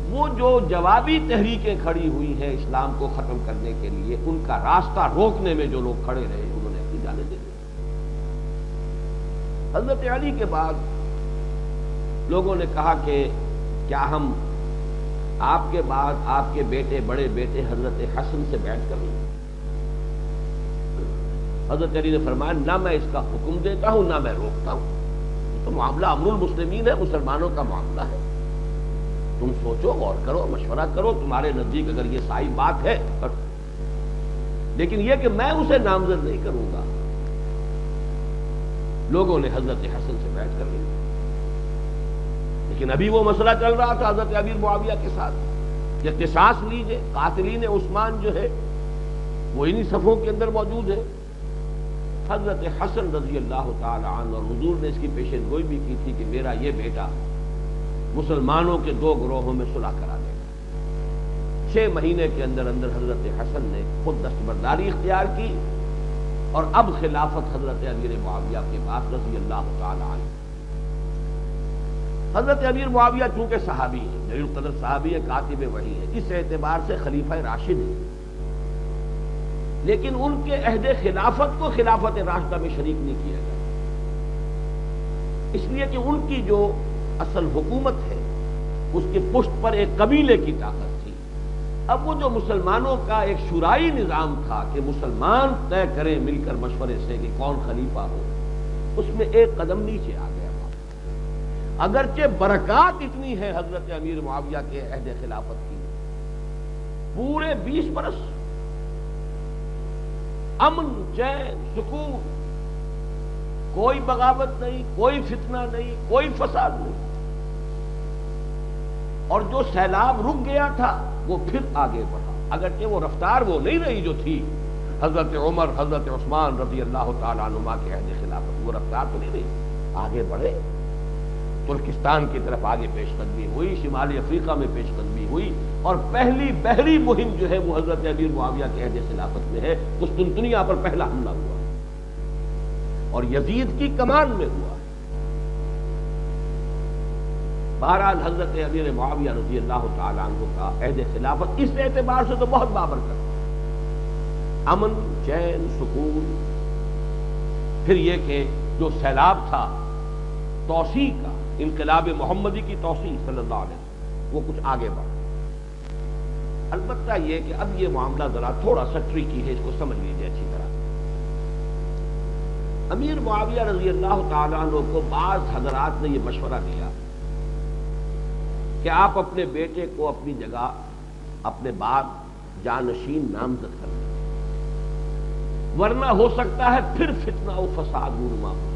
وہ جو جوابی تحریکیں کھڑی ہوئی ہیں اسلام کو ختم کرنے کے لیے، ان کا راستہ روکنے میں جو لوگ کھڑے رہے، انہوں نے اپنی جانیں دے دی۔ حضرت علی کے بعد لوگوں نے کہا کہ کیا ہم آپ کے بعد آپ کے بیٹے بڑے بیٹے حضرت حسن سے بیعت کر لیں؟ حضرت علی نے فرمایا نہ میں اس کا حکم دیتا ہوں نہ میں روکتا ہوں، تو معاملہ امر المسلمین ہے، مسلمانوں کا معاملہ ہے، تم سوچو، غور کرو، مشورہ کرو، تمہارے نزدیک اگر یہ صحیح بات ہے کرو، لیکن یہ کہ میں اسے نامزد نہیں کروں گا۔ لوگوں نے حضرت حسن سے بیعت کر لی، لیکن ابھی وہ مسئلہ چل رہا تھا حضرت امیر معاویہ کے ساتھ کہ قصاص لیجئے، قاتلین عثمان جو ہے وہ انہی صفوں کے اندر موجود ہے۔ حضرت حسن رضی اللہ تعالی عنہ، اور حضور نے اس کی پیشن گوئی بھی کی تھی کہ میرا یہ بیٹا مسلمانوں کے دو گروہوں میں صلح کرا دے گا۔ 6 مہینے کے اندر اندر حضرت حسن نے خود دستبرداری اختیار کی، اور اب خلافت حضرت امیر معاویہ کے پاس رضی اللہ تعالی عنہ۔ حضرت امیر معاویہ چونکہ صحابی ہیں، جلیل القدر صحابی ہیں، کاتب وحی ہیں، اس اعتبار سے خلیفہ راشد ہیں، لیکن ان کے عہد خلافت کو خلافت راشدہ میں شریک نہیں کیا گیا، اس لیے کہ ان کی جو اصل حکومت ہے اس کی پشت پر ایک قبیلے کی طاقت تھی۔ اب وہ جو مسلمانوں کا ایک شورائی نظام تھا کہ مسلمان طے کریں مل کر مشورے سے کہ کون خلیفہ ہو، اس میں ایک قدم نیچے آ گیا۔ اگرچہ برکات اتنی ہے حضرت امیر معاویہ کے عہد خلافت کی، پورے 20 برس امن، چین، سکون، کوئی بغاوت نہیں، کوئی فتنہ نہیں، کوئی فساد نہیں، اور جو سیلاب رک گیا تھا وہ پھر آگے بڑھا، اگرچہ وہ رفتار وہ نہیں رہی جو تھی حضرت عمر، حضرت عثمان رضی اللہ تعالی عنہما کے عہد خلافت، وہ رفتار تو نہیں رہی، آگے بڑھے، ترکستان کی طرف آگے پیش قدمی ہوئی، شمالی افریقہ میں پیش قدمی ہوئی، اور پہلی بحری مہم جو ہے وہ حضرت امیر معاویہ کے عہد خلافت میں ہے۔ قسطنطنیہ پر پہلا حملہ ہوا اور یزید کی کمان میں ہوا۔ بہرحال حضرت امیر معاویہ رضی اللہ تعالی عنہ کا عہد خلافت اس اعتبار سے تو بہت بابرکت، امن، چین، سکون، پھر یہ کہ جو سیلاب تھا توسیع کا، انقلاب محمدی کی توسیع صلی اللہ علیہ وسلم، وہ کچھ آگے بڑھا۔ البتہ یہ کہ اب یہ معاملہ ذرا تھوڑا سا ٹریکی ہے، اس کو سمجھ لیجیے اچھی طرح۔ امیر معاویہ رضی اللہ تعالیٰ عنہ کو بعض حضرات نے یہ مشورہ دیا کہ آپ اپنے بیٹے کو اپنی جگہ اپنے بعد جانشین نامزد کر دیں، ورنہ ہو سکتا ہے پھر فتنہ و فساد رونما ہو،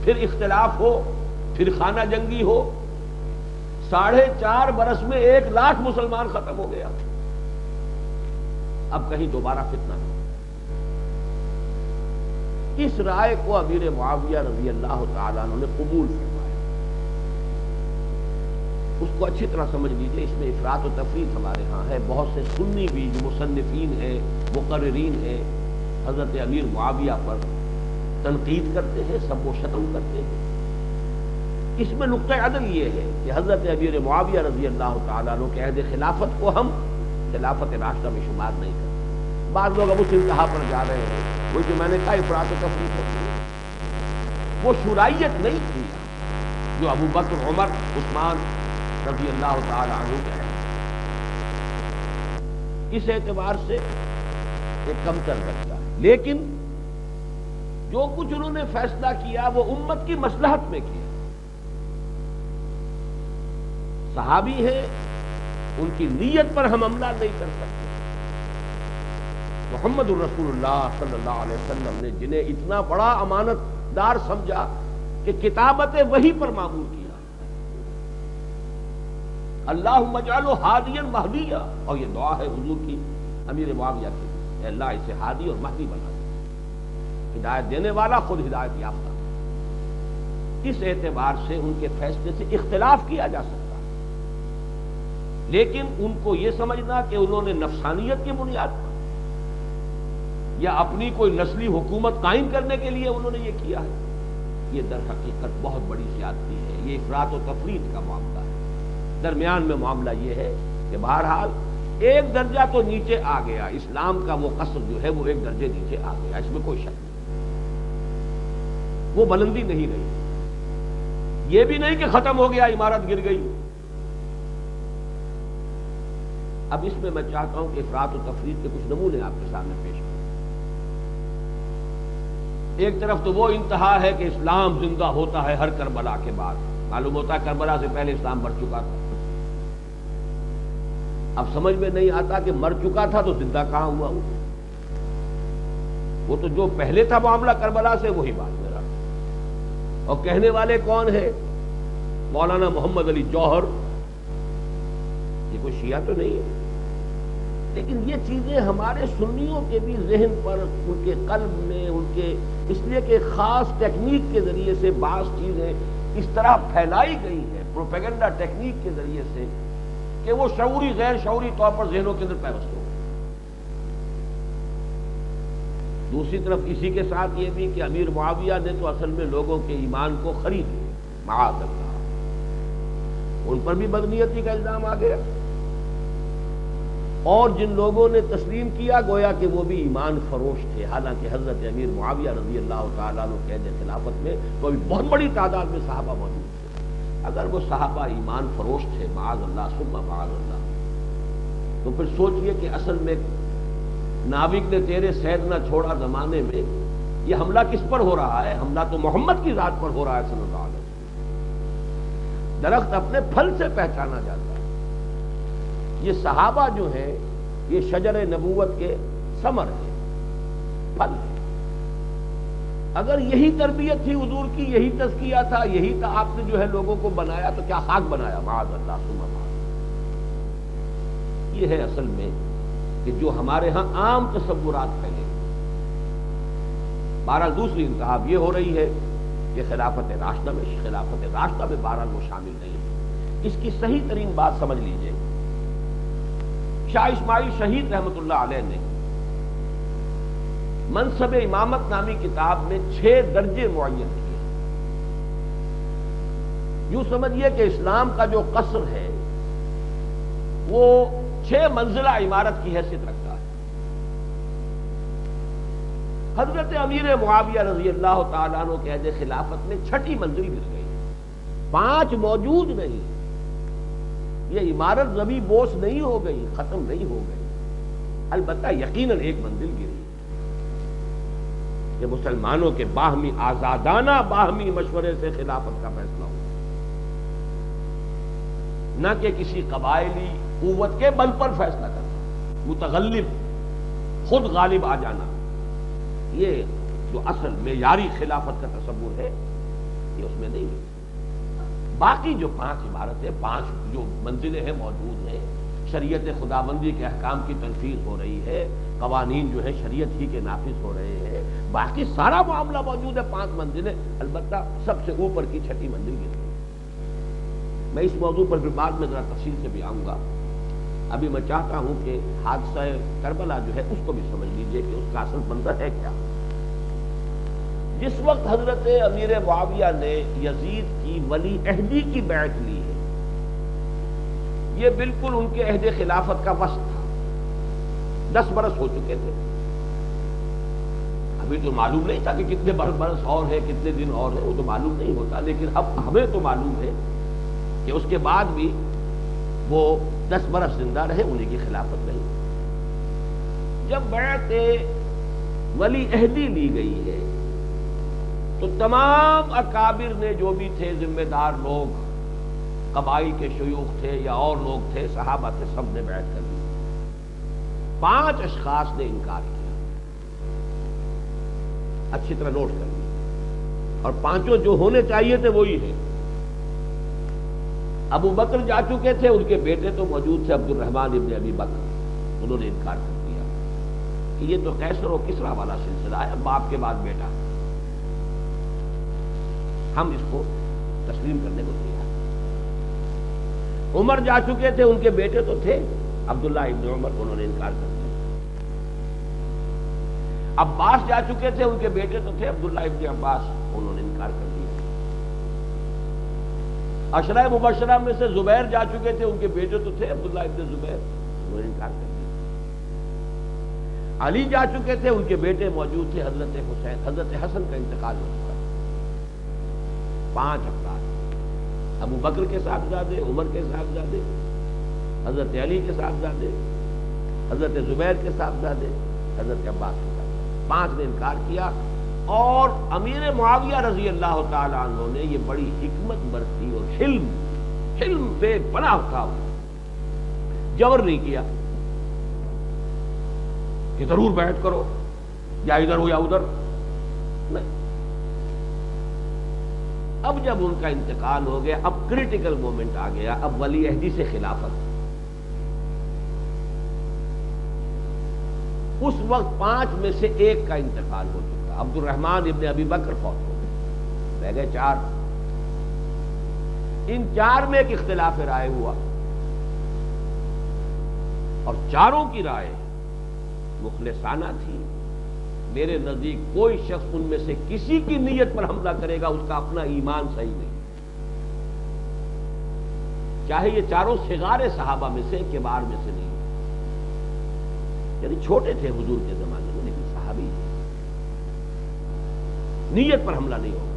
پھر اختلاف ہو، پھر خانہ جنگی ہو۔ 4.5 برس میں 1 لاکھ مسلمان ختم ہو گیا، اب کہیں دوبارہ فتنہ ہو۔ اس رائے کو امیر معاویہ رضی اللہ تعالیٰ عنہ نے قبول فرمایا۔ اس کو اچھی طرح سمجھ لیجئے، اس میں افراط و تفریط ہمارے ہاں ہے۔ بہت سے سنی بھی جو مصنفین ہیں، مقررین ہیں، حضرت امیر معاویہ پر تنقید کرتے ہیں، سب و شتم کرتے ہیں۔ اس میں نقطہ عدل یہ ہے کہ حضرت امیر معاویہ رضی اللہ تعالیٰ عنہ کے عہد خلافت کو ہم خلافت راشدہ میں شمار نہیں کرتے۔ بعض لوگ اب اس انتہا پر جا رہے ہیں، وہ جو میں نے کہا افراط و تفریط ہوتی ہے، وہ شورائیت نہیں تھی جو ابو بکر، عمر، عثمان رضی اللہ تعالیٰ عنہ کے ہیں۔ اس اعتبار سے ایک کمتر درجہ ہے، لیکن جو کچھ انہوں نے فیصلہ کیا وہ امت کی مصلحت میں کیا۔ صحابی ہیں، ان کی نیت پر ہم عمل نہیں کر سکتے۔ محمد الرسول اللہ صلی اللہ علیہ وسلم نے جنہیں اتنا بڑا امانت دار سمجھا کہ کتابت وحی پر معمول کیا، اللہم اجعلہ ہادیا مہدیا، اور یہ دعا ہے حضور کی امیر معاویہ کی، اے اللہ اسے ہادی اور مہدی بنا دے، ہدایت دینے والا، خود ہدایت یافتہ۔ اس اعتبار سے ان کے فیصلے سے اختلاف کیا جا سکتا، لیکن ان کو یہ سمجھنا کہ انہوں نے نفسانیت کی بنیاد پر یا اپنی کوئی نسلی حکومت قائم کرنے کے لیے انہوں نے یہ کیا ہے، یہ در حقیقت بہت بڑی زیادتی ہے، یہ افراط و تفریط کا معاملہ ہے۔ درمیان میں معاملہ یہ ہے کہ بہرحال ایک درجہ تو نیچے آ گیا، اسلام کا وہ قصر جو ہے وہ ایک درجے نیچے آ گیا، اس میں کوئی شک نہیں۔ وہ بلندی نہیں رہی۔ یہ بھی نہیں کہ ختم ہو گیا، عمارت گر گئی۔ اب اس میں چاہتا ہوں کہ افراط و تفریط کے کچھ نمونے آپ کے سامنے پیش کروں۔ ایک طرف تو وہ انتہا ہے کہ اسلام زندہ ہوتا ہے ہر کربلا کے بعد، معلوم ہوتا ہے کربلا سے پہلے اسلام مر چکا تھا۔ اب سمجھ میں نہیں آتا کہ مر چکا تھا تو زندہ کہاں ہوا وہ؟ وہ تو جو پہلے تھا معاملہ کربلا سے وہی بات میرا۔ اور کہنے والے کون ہیں؟ مولانا محمد علی جوہر، یہ کوئی شیعہ تو نہیں ہے، لیکن یہ چیزیں ہمارے سنیوں کے بھی ذہن پر، ان کے قلب میں، ان کے اس لیے کہ خاص ٹیکنیک کے ذریعے سے بعض چیزیں اس طرح پھیلائی گئی ہیں، پروپیگنڈا ٹیکنیک کے ذریعے سے، کہ وہ شعوری غیر شعوری طور پر ذہنوں کے اندر پیوست ہو گئی۔ دوسری طرف اسی کے ساتھ یہ بھی کہ امیر معاویہ نے تو اصل میں لوگوں کے ایمان کو خرید لیا، معاذ اللہ، ان پر بھی بدنیتی کا الزام آ گیا، اور جن لوگوں نے تسلیم کیا گویا کہ وہ بھی ایمان فروش تھے، حالانکہ حضرت امیر معاویہ رضی اللہ تعالیٰ عنہ قید خلافت میں تو ابھی بہت بڑی تعداد میں صحابہ موجود تھے۔ اگر وہ صحابہ ایمان فروش تھے، معاذ اللہ ثم معاذ اللہ، تو پھر سوچئے کہ اصل میں ناوک نے تیرے سید نہ چھوڑا زمانے میں یہ حملہ کس پر ہو رہا ہے؟ حملہ تو محمد کی ذات پر ہو رہا ہے صلی اللہ علیہ وسلم۔ درخت اپنے پھل سے پہچانا جاتا ہے۔ یہ صحابہ جو ہیں یہ شجر نبوت کے ثمر ہیں، پھل ہیں۔ اگر یہی تربیت تھی حضور کی، یہی تزکیہ تھا، یہی تھا آپ نے جو ہے لوگوں کو بنایا، تو کیا خاک بنایا؟ معاذ اللہ ثم معاذ۔ یہ ہے اصل میں کہ جو ہمارے ہاں عام تصورات پھیلے۔ بہرحال دوسری انتہا یہ ہو رہی ہے کہ خلافت راشدہ میں بہرحال وہ شامل نہیں ہے۔ اس کی صحیح ترین بات سمجھ لیجئے، شاہ اسماعیل شہید رحمۃ اللہ علیہ نے منصب امامت نامی کتاب میں 6 درجے معین کیے۔ یوں سمجھیے کہ اسلام کا جو قصر ہے وہ 6 منزلہ عمارت کی حیثیت رکھتا ہے۔ حضرت امیر معاویہ رضی اللہ تعالیٰ عنہ کے عہد خلافت میں 6ٹھی منزل گر گئی، 5 موجود نہیں۔ یہ عمارت زمین بوس نہیں ہو گئی، ختم نہیں ہو گئی، البتہ یقیناً ایک منزل گری کہ مسلمانوں کے باہمی آزادانہ باہمی مشورے سے خلافت کا فیصلہ ہو، نہ کہ کسی قبائلی قوت کے بل پر فیصلہ کرنا، متغلب خود غالب آ جانا۔ یہ جو اصل معیاری خلافت کا تصور ہے یہ اس میں نہیں ہے۔ باقی جو 5 عمارتیں، 5 جو منزلیں ہیں موجود ہیں، شریعت خداوندی کے احکام کی تنفیذ ہو رہی ہے، قوانین جو ہے شریعت ہی کے نافذ ہو رہے ہیں، باقی سارا معاملہ موجود ہے، 5 منزلیں، البتہ سب سے اوپر کی 6ٹھی منزل گر گئی۔ میں اس موضوع پر پھر بعد میں ذرا تفصیل سے بھی آؤں گا۔ ابھی میں چاہتا ہوں کہ حادثہ کربلا جو ہے اس کو بھی سمجھ لیجئے کہ اس کا اصل منظر ہے کیا۔ جس وقت حضرت امیر معاویہ نے یزید کی ولی عہدی کی بیعت لی ہے، یہ بالکل ان کے عہد خلافت کا وسط تھا، 10 برس ہو چکے تھے۔ ابھی تو معلوم نہیں تھا کہ کتنے برس اور ہے، کتنے دن اور ہے، وہ تو معلوم نہیں ہوتا، لیکن اب ہمیں تو معلوم ہے کہ اس کے بعد بھی وہ 10 برس زندہ رہے، انہیں کی خلافت رہی۔ جب بیعت ولی عہدی لی گئی ہے تو تمام اکابر نے جو بھی تھے، ذمہ دار لوگ، قبائل کے شیوخ تھے یا اور لوگ تھے، صحابہ تھے، سب نے بیعت کر لی۔ 5 اشخاص نے انکار کیا، اچھی طرح نوٹ کر لی، اور 5 جو ہونے چاہیے تھے وہی ہیں۔ ابو بکر جا چکے تھے، ان کے بیٹے تو موجود تھے، عبد الرحمن ابن ابی بکر، انہوں نے انکار کر دیا کہ یہ تو قیصر و کسریٰ والا سلسلہ ہے، باپ کے بعد بیٹا، ہم اس کو تسلیم کرنے کو تیار۔ عمر جا چکے تھے، ان کے بیٹے تو تھے عبداللہ ابن عمر، انہوں نے انکار کر دیا۔ عباس جا چکے تھے، ان کے بیٹے تو تھے عبداللہ ابن عباس، انہوں نے انکار کر دیا۔ عشرہ مبشرہ میں سے زبیر جا چکے تھے، ان کے بیٹے تو تھے عبداللہ ابن زبیر، انہوں نے انکار کر دیا۔ علی جا چکے تھے، ان کے بیٹے موجود تھے حضرت حسین، حضرت حسن کا انتقال ہو چکا۔ 5 افراد، ابو بکر کے صاحبزادے، عمر کے صاحبزادے، حضرت علی کے صاحبزادے، حضرت زبیر کے صاحبزادے، حضرت عباس کے صاحبزادے، 5 نے انکار کیا. اور امیر معاویہ رضی اللہ تعالی عنہ نے یہ بڑی حکمت برتی اور حلم بے پناہ تھا، جبر نہیں کیا کہ ضرور بیعت کرو یا ادھر ہو یا ادھر، نہیں. اب جب ان کا انتقال ہو گیا، اب کریٹیکل مومنٹ آ گیا، اب ولی عہدی سے خلافت. اس وقت 5 میں سے ایک کا انتقال ہو چکا، عبد الرحمن ابن ابی بکر فوت ہو گئے، رہ گئے 4. ان 4 میں ایک اختلاف رائے ہوا، اور چاروں کی رائے مخلصانہ تھی. میرے نزدیک کوئی شخص ان میں سے کسی کی نیت پر حملہ کرے گا، اس کا اپنا ایمان صحیح نہیں، چاہے یہ چاروں صغار صحابہ میں سے، کبار میں سے نہیں، یعنی چھوٹے تھے حضور کے زمانے میں لیکن صحابی تھے. نیت پر حملہ نہیں ہوگا.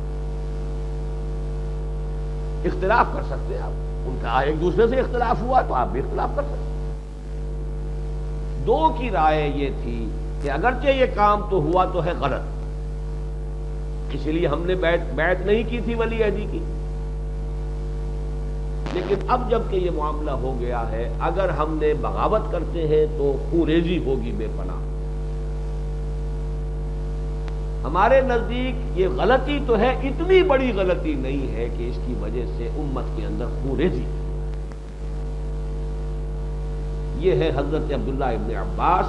اختلاف کر سکتے ہیں آپ، ان کا ایک دوسرے سے اختلاف ہوا تو آپ بھی اختلاف کر سکتے ہیں. 2 کی رائے یہ تھی کہ اگرچہ یہ کام تو ہوا تو ہے غلط، اس لیے ہم نے بیعت نہیں کی تھی ولی عہدی کی، لیکن اب جب کہ یہ معاملہ ہو گیا ہے، اگر ہم نے بغاوت کرتے ہیں تو خون ریزی ہوگی بے پناہ. ہمارے نزدیک یہ غلطی تو ہے، اتنی بڑی غلطی نہیں ہے کہ اس کی وجہ سے امت کے اندر خون ریزی. یہ ہے حضرت عبداللہ ابن عباس،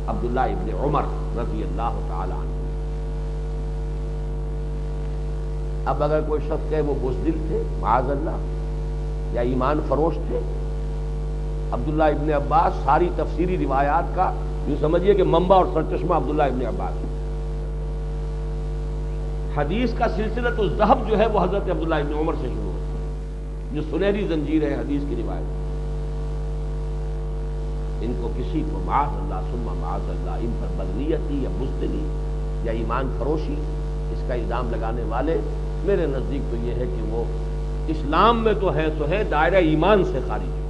عبداللہ ابن عمر رضی اللہ تعالی عنہ. اب اگر کوئی شخص کہے وہ بزدل تھے معاذ اللہ، یا ایمان فروش تھے، عبداللہ ابن عباس ساری تفسیری روایات کا یوں سمجھیے کہ منبع اور سرچشمہ عبداللہ ابن عباس. حدیث کا سلسلۃ الذہب جو ہے وہ حضرت عبداللہ ابن عمر سے شروع ہے، جو سنہری زنجیر ہے حدیث کی روایت. ان کو کسی کو معاذ اللہ ثم معاذ اللہ ان پر بدنیتی یا بزدلی یا ایمان فروشی اس کا الزام لگانے والے، میرے نزدیک تو یہ ہے کہ وہ اسلام میں تو ہے سو ہے، دائرہ ایمان سے خارج ہے.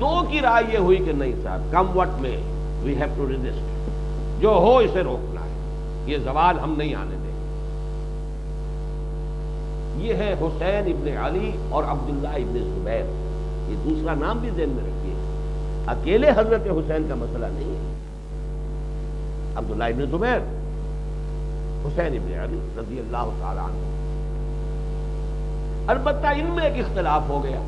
2 کی رائے یہ ہوئی کہ نہیں صاحب، کم وٹ میں وی ہیو ٹو ریزسٹ، جو ہو اسے روکنا ہے، یہ زوال ہم نہیں آنے دیں. یہ ہے حسین ابن علی اور عبداللہ ابن زبیر. یہ دوسرا نام بھی ذہن میں رکھیے، اکیلے حضرت حسین کا مسئلہ نہیں ہے. عبداللہ ابن زبیر، حسین ابن علی رضی اللہ تعالی عنہ. البتہ ان میں ایک اختلاف ہو گیا.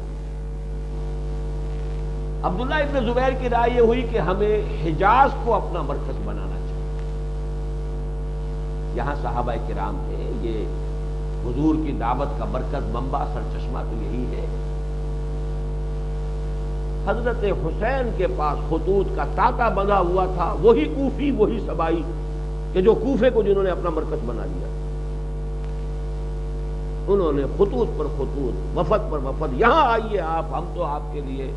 عبداللہ ابن زبیر کی رائے یہ ہوئی کہ ہمیں حجاز کو اپنا مرکز بنانا چاہیے. یہاں صحابہ کرام تھے، یہ حضور کی دعوت کا مرکز، منبع، سرچشمہ تو یہی ہے. حضرت حسین کے پاس خطوط کا تاتا بندھا ہوا تھا، وہی کوفی وہی سبائی کہ جو کوفے کو جنہوں نے اپنا مرکز بنا لیا، انہوں نے خطوط پر خطوط، وفد پر وفد، یہاں آئیے آپ، ہم تو آپ کے لیے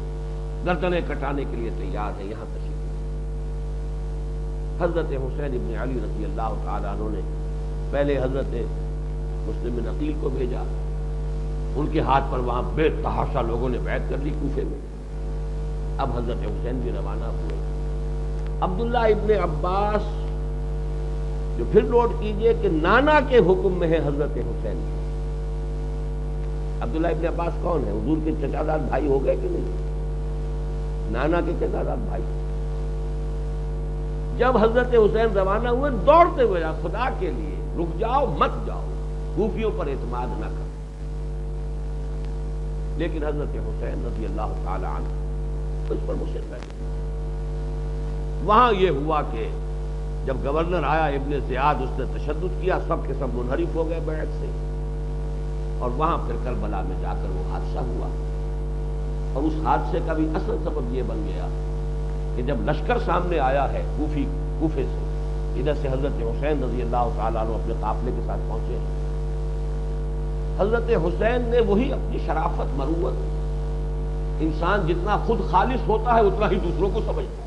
گردنیں کٹانے کے لیے تیار ہیں، یہاں تشریف. حضرت حسین ابن علی رضی اللہ تعالی عنہ نے پہلے حضرت مسلم بن عقیل کو بھیجا، ان کے ہاتھ پر وہاں بے تحاشا لوگوں نے بیعت کر لی کوفے میں. اب حضرت حسین بھی روانہ ہوئے. عبداللہ ابن عباس جو پھر نوٹ کیجئے کہ نانا کے حکم میں ہے حضرت حسین. عبداللہ ابن عباس کون ہے؟ حضور کے چچا زاد بھائی ہو گئے کہ نہیں؟ نانا کے چچا زاد بھائی. جب حضرت حسین روانہ ہوئے دوڑتے ہوئے، خدا کے لیے رک جاؤ، مت جاؤ، کوفیوں پر اعتماد نہ کر. لیکن حضرت حسین رضی اللہ تعالی عنہ اس پر مصر رہے. وہاں یہ ہوا کہ جب گورنر آیا ابن زیاد، اس نے تشدد کیا، سب کے سب منحرف ہو گئے بیعت سے. اور وہاں پھر کربلا میں جا کر وہ حادثہ ہوا. اور اس حادثے کا بھی اصل سبب یہ بن گیا کہ جب لشکر سامنے آیا ہے کوفے سے، ادھر سے حضرت حسین رضی اللہ تعالیٰ عنہ اپنے قافلے کے ساتھ پہنچے ہیں. حضرت حسین نے وہی اپنی شرافت، مروت، انسان جتنا خود خالص ہوتا ہے اتنا ہی دوسروں کو سمجھتا ہے.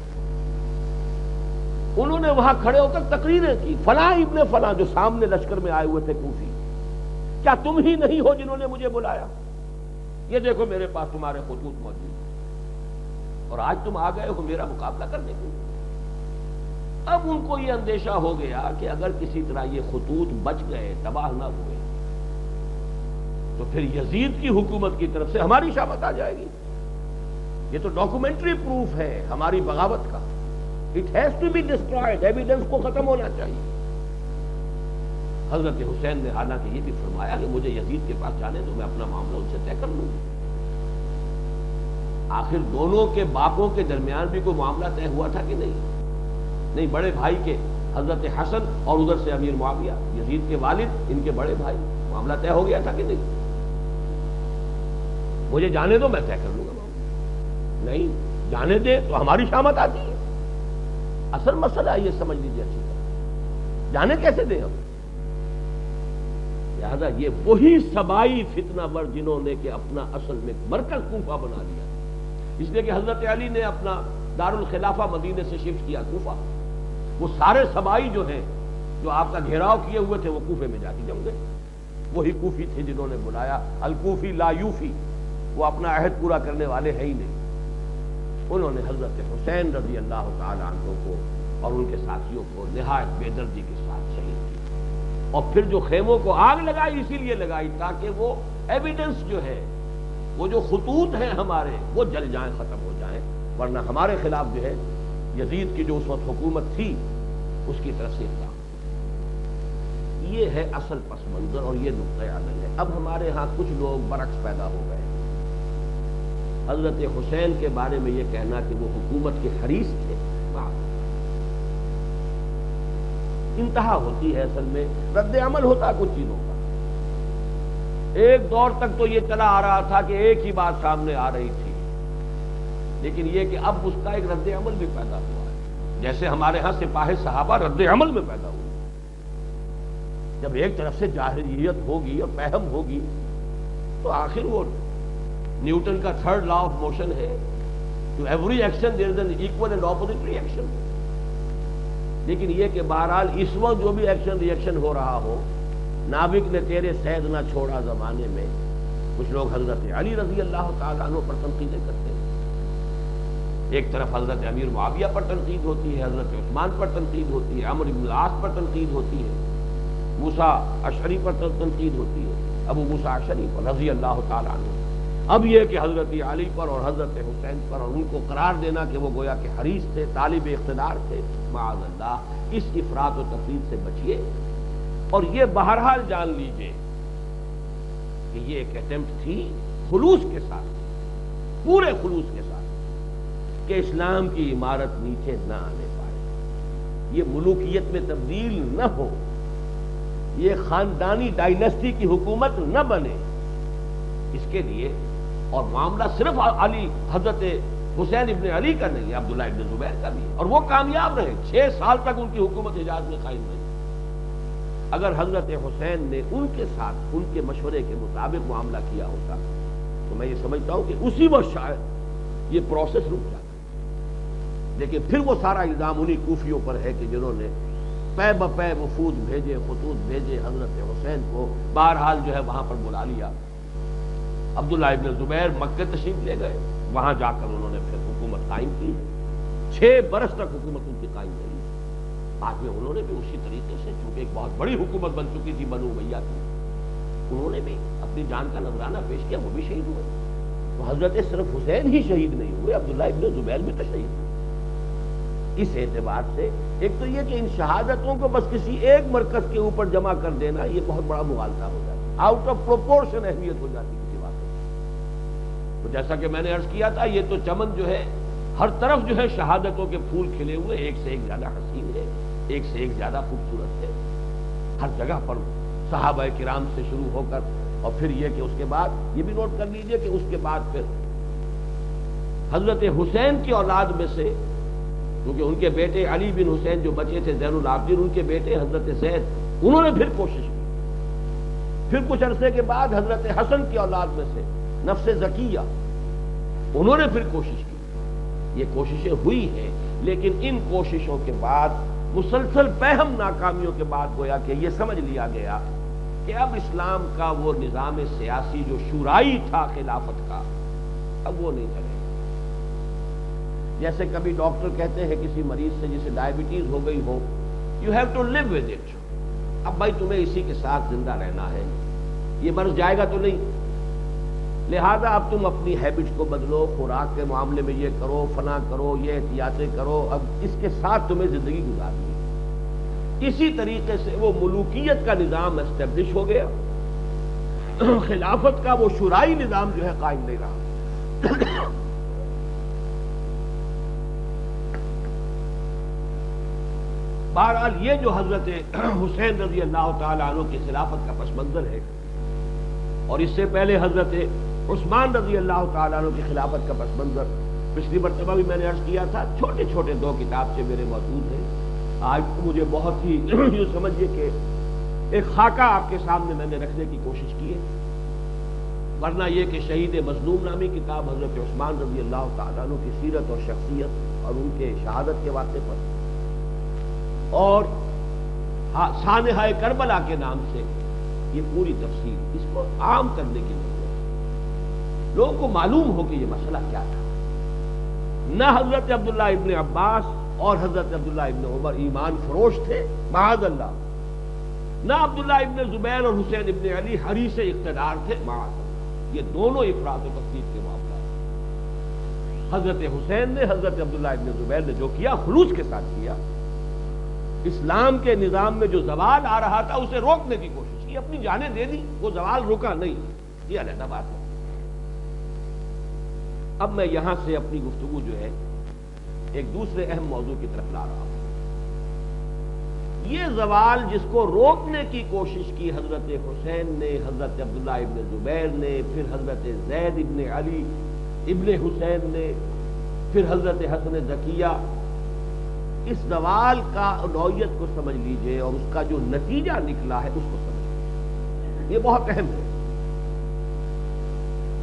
انہوں نے وہاں کھڑے ہو کر تقریریں کی، فلاں ابن فلاں جو سامنے لشکر میں آئے ہوئے تھے کوفی، کیا تم ہی نہیں ہو جنہوں نے مجھے بلایا؟ یہ دیکھو میرے پاس تمہارے خطوط موجود ہیں اور آج تم آ گئے ہو میرا مقابلہ کرنے کے لیے۔ اب ان کو یہ اندیشہ ہو گیا کہ اگر کسی طرح یہ خطوط بچ گئے، تباہ نہ ہوئے، تو پھر یزید کی حکومت کی طرف سے ہماری شامت آ جائے گی۔ یہ تو ڈاکومنٹری پروف ہے ہماری بغاوت کا۔ It has to be destroyed, evidence کو ختم ہونا چاہیے۔ حضرت حسین نے حالانکہ یہ بھی فرمایا کہ مجھے یزید کے پاس جانے دو، میں اپنا معاملہ ان سے طے کر لوں گا۔ آخر دونوں کے باپوں کے درمیان بھی کوئی معاملہ طے ہوا تھا کہ نہیں، بڑے بھائی کے حضرت حسن اور ادھر سے امیر معاویہ، یزید کے والد، ان کے بڑے بھائی، معاملہ طے ہو گیا تھا کہ نہیں؟ مجھے جانے دو، میں طے کر لوں گا معاملہ۔ نہیں جانے دے تو ہماری شامت آتی ہے۔ اصل مسئلہ یہ سمجھ لیجیے اچھی طرح، جانے کیسے دیں ہم؟ لہذا یہ وہی سبائی فتنہ ور جنہوں نے کہ اپنا اصل میں مرکز کوفہ بنا لیا، اس لیے کہ حضرت علی نے اپنا دارالخلافہ مدینے سے شفٹ کیا کوفہ۔ وہ سارے سبائی جو ہیں جو آپ کا گھیراؤ کیے ہوئے تھے وہ کوفے میں جا کے جم گئے۔ وہی کوفی تھے جنہوں نے بلایا، الکوفی لا یوفی، وہ اپنا عہد پورا کرنے والے ہیں ہی نہیں۔ انہوں نے حضرت حسین رضی اللہ تعالی عنہ کو اور ان کے ساتھیوں کو نہایت بے دردی کے ساتھ شہید کیا، اور پھر جو خیموں کو آگ لگائی اسی لیے لگائی تاکہ وہ ایویڈنس جو ہے، وہ جو خطوط ہیں ہمارے، وہ جل جائیں، ختم ہو جائیں، ورنہ ہمارے خلاف جو ہے یزید کی جو اس وقت حکومت تھی اس کی طرف سے اطلاع۔ یہ ہے اصل پس منظر اور یہ نقطۂ عمل ہے۔ اب ہمارے ہاں کچھ لوگ برعکس پیدا ہو گئے، حضرت حسین کے بارے میں یہ کہنا کہ وہ حکومت کے حریص تھے، انتہا ہوتی ہے اصل میں، رد عمل ہوتا کچھ چیزوں کا۔ ایک دور تک تو یہ چلا آ رہا تھا کہ ایک ہی بات سامنے آ رہی تھی، لیکن یہ کہ اب اس کا ایک رد عمل بھی پیدا ہوا ہے، جیسے ہمارے ہاں سپاہ صحابہ رد عمل میں پیدا ہوئی۔ جب ایک طرف سے جاہلیت ہوگی اور فہم ہوگی تو آخر وہ نیوٹن کا تھرڈ لا آف موشن ہے، to every action there is an equal and opposite reaction. لیکن یہ کہ بہرحال اس وقت جو بھی ایکشن ری ایکشن ہو رہا ہو، نابک نے تیرے سید نہ چھوڑا زمانے میں، کچھ لوگ حضرت علی رضی اللہ تعالیٰ عنہ پر تنقیدیں کرتے ہیں، ایک طرف حضرت امیر معاویہ پر تنقید ہوتی ہے، حضرت عثمان پر تنقید ہوتی ہے، عمرو بن العاص پر تنقید ہوتی ہے، موسیٰ اشعری پر تنقید ہوتی ہے، ابو موسیٰ اشعری پر رضی اللہ تعالیٰ عنہ۔ اب یہ کہ حضرت علی پر اور حضرت حسین پر اور ان کو قرار دینا کہ وہ گویا کہ حریص تھے، طالب اقتدار تھے، معاذ اللہ، اس افراط و تفریط سے بچیے، اور یہ بہرحال جان لیجئے کہ یہ ایک اٹیمپٹ تھی خلوص کے ساتھ، پورے خلوص کے ساتھ، کہ اسلام کی عمارت نیچے نہ آنے پائے، یہ ملوکیت میں تبدیل نہ ہو، یہ خاندانی ڈائنسٹی کی حکومت نہ بنے، اس کے لیے۔ اور معاملہ صرف علی حضرت حسین ابن علی کا نہیں ہے، عبداللہ ابن زبیر کا بھی ہے، اور وہ کامیاب رہے، 6 سال تک ان کی حکومت حجاز میں قائم رہی۔ اگر حضرت حسین نے ان کے ساتھ ان کے مشورے کے مطابق معاملہ کیا ہوتا تو میں یہ سمجھتا ہوں کہ اسی وقت شاید یہ پروسیس رک جاتا، لیکن پھر وہ سارا الزام انہی کوفیوں پر ہے کہ جنہوں نے پے بپے وفود بھیجے، خطوط بھیجے، حضرت حسین کو بہرحال جو ہے وہاں پر بلا لیا۔ عبداللہ ابن زبیر مکہ تشریف لے گئے، وہاں جا کر انہوں نے پھر حکومت قائم کی، 6 برس تک حکومت ان کی قائم رہی۔ بعد میں انہوں نے بھی اسی طریقے سے، چونکہ ایک بہت بڑی حکومت بن چکی تھی بنو امیہ کی، انہوں نے بھی اپنی جان کا نذرانہ پیش کیا، وہ بھی شہید ہوئے۔ تو حضرت صرف حسین ہی شہید نہیں ہوئے، عبداللہ ابن زبیر بھی تو شہید ہوئے۔ اس اعتبار سے ایک تو یہ کہ ان شہادتوں کو بس کسی ایک مرکز کے اوپر جمع کر دینا یہ بہت بڑا مغالطہ ہو جاتا ہے، آؤٹ آف پروپورشن اہمیت ہو جاتی ہے کسی بات کی۔ تو جیسا کہ میں نے عرض کیا تھا، یہ تو چمن جو ہے ہر طرف جو ہے شہادتوں کے پھول کھلے ہوئے، ایک سے ایک زیادہ حسین ہے، ایک سے ایک زیادہ خوبصورت ہے، ہر جگہ پر صحابہ کرام سے شروع ہو کر، اور پھر یہ کہ اس کے بعد یہ بھی نوٹ کر لیجئے کہ اس کے بعد پھر حضرت حسین کی اولاد میں سے، کیونکہ ان کے بیٹے علی بن حسین جو بچے تھے زین العابدین، ان کے بیٹے حضرت زید، انہوں نے پھر کوشش کی۔ پھر کچھ عرصے کے بعد حضرت حسن کی اولاد میں سے نفس زکیہ، انہوں نے پھر کوشش کی۔ یہ کوششیں ہوئی ہیں، لیکن ان کوششوں کے بعد مسلسل پہم ناکامیوں کے بعد گویا کہ یہ سمجھ لیا گیا کہ اب اسلام کا وہ نظام سیاسی جو شورائی تھا خلافت کا، اب وہ نہیں چلے گا۔ جیسے کبھی ڈاکٹر کہتے ہیں کسی مریض سے جسے ڈائبٹیز ہو گئی ہو، you have to live with it, اب بھائی تمہیں اسی کے ساتھ زندہ رہنا ہے، یہ مرض جائے گا تو نہیں، لہذا اب تم اپنی ہیبٹس کو بدلو، خوراک کے معاملے میں یہ کرو، فلاں کرو، یہ احتیاطیں کرو، اب اس کے ساتھ تمہیں زندگی گزارنی ہے۔ اسی طریقے سے وہ ملوکیت کا نظام اسٹیبلش ہو گیا، خلافت کا وہ شورائی نظام جو ہے قائم نہیں رہا۔ بہرحال یہ جو حضرت حسین رضی اللہ تعالیٰ عنہ کی خلافت کا پس منظر ہے، اور اس سے پہلے حضرت عثمان رضی اللہ تعالیٰ عنہ کی خلافت کا پس منظر، پچھلی مرتبہ بھی میں نے عرض کیا تھا، چھوٹے چھوٹے دو کتاب سے میرے موجود ہیں۔ آج مجھے بہت ہی یوں سمجھیے کہ ایک خاکہ آپ کے سامنے میں نے رکھنے کی کوشش کی ہے، ورنہ یہ کہ شہید مظلوم نامی کتاب حضرت عثمان رضی اللہ تعالیٰ عنہ کی سیرت اور شخصیت اور ان کے شہادت کے واقعے پر، اور سانحہ کربلا کے نام سے یہ پوری تفصیل، اس کو عام کرنے کی ضرورت ہے، لوگوں کو معلوم ہو کہ یہ مسئلہ کیا تھا۔ نہ حضرت عبداللہ ابن عباس اور حضرت عبداللہ ابن عمر ایمان فروش تھے معاذ اللہ، نہ عبداللہ ابن زبیر اور حسین ابن علی حریص اقتدار تھے معاذ اللہ، یہ دونوں افراط و تفریط کے معاملات۔ حضرت حسین نے، حضرت عبداللہ ابن زبیر نے جو کیا خلوص کے ساتھ کیا، اسلام کے نظام میں جو زوال آ رہا تھا اسے روکنے کی کوشش کی، اپنی جانیں دے دی، وہ زوال رکا نہیں، یہ علیحدہ بات ہے۔ اب میں یہاں سے اپنی گفتگو جو ہے ایک دوسرے اہم موضوع کی طرف لا رہا ہوں۔ یہ زوال جس کو روکنے کی کوشش کی حضرت حسین نے، حضرت عبداللہ ابن زبیر نے، پھر حضرت زید ابن علی ابن حسین نے، پھر حضرت حسن ذکیہ، اس زوال کا نوعیت کو سمجھ لیجئے اور اس کا جو نتیجہ نکلا ہے اس کو سمجھ لیجئے، یہ بہت اہم ہے۔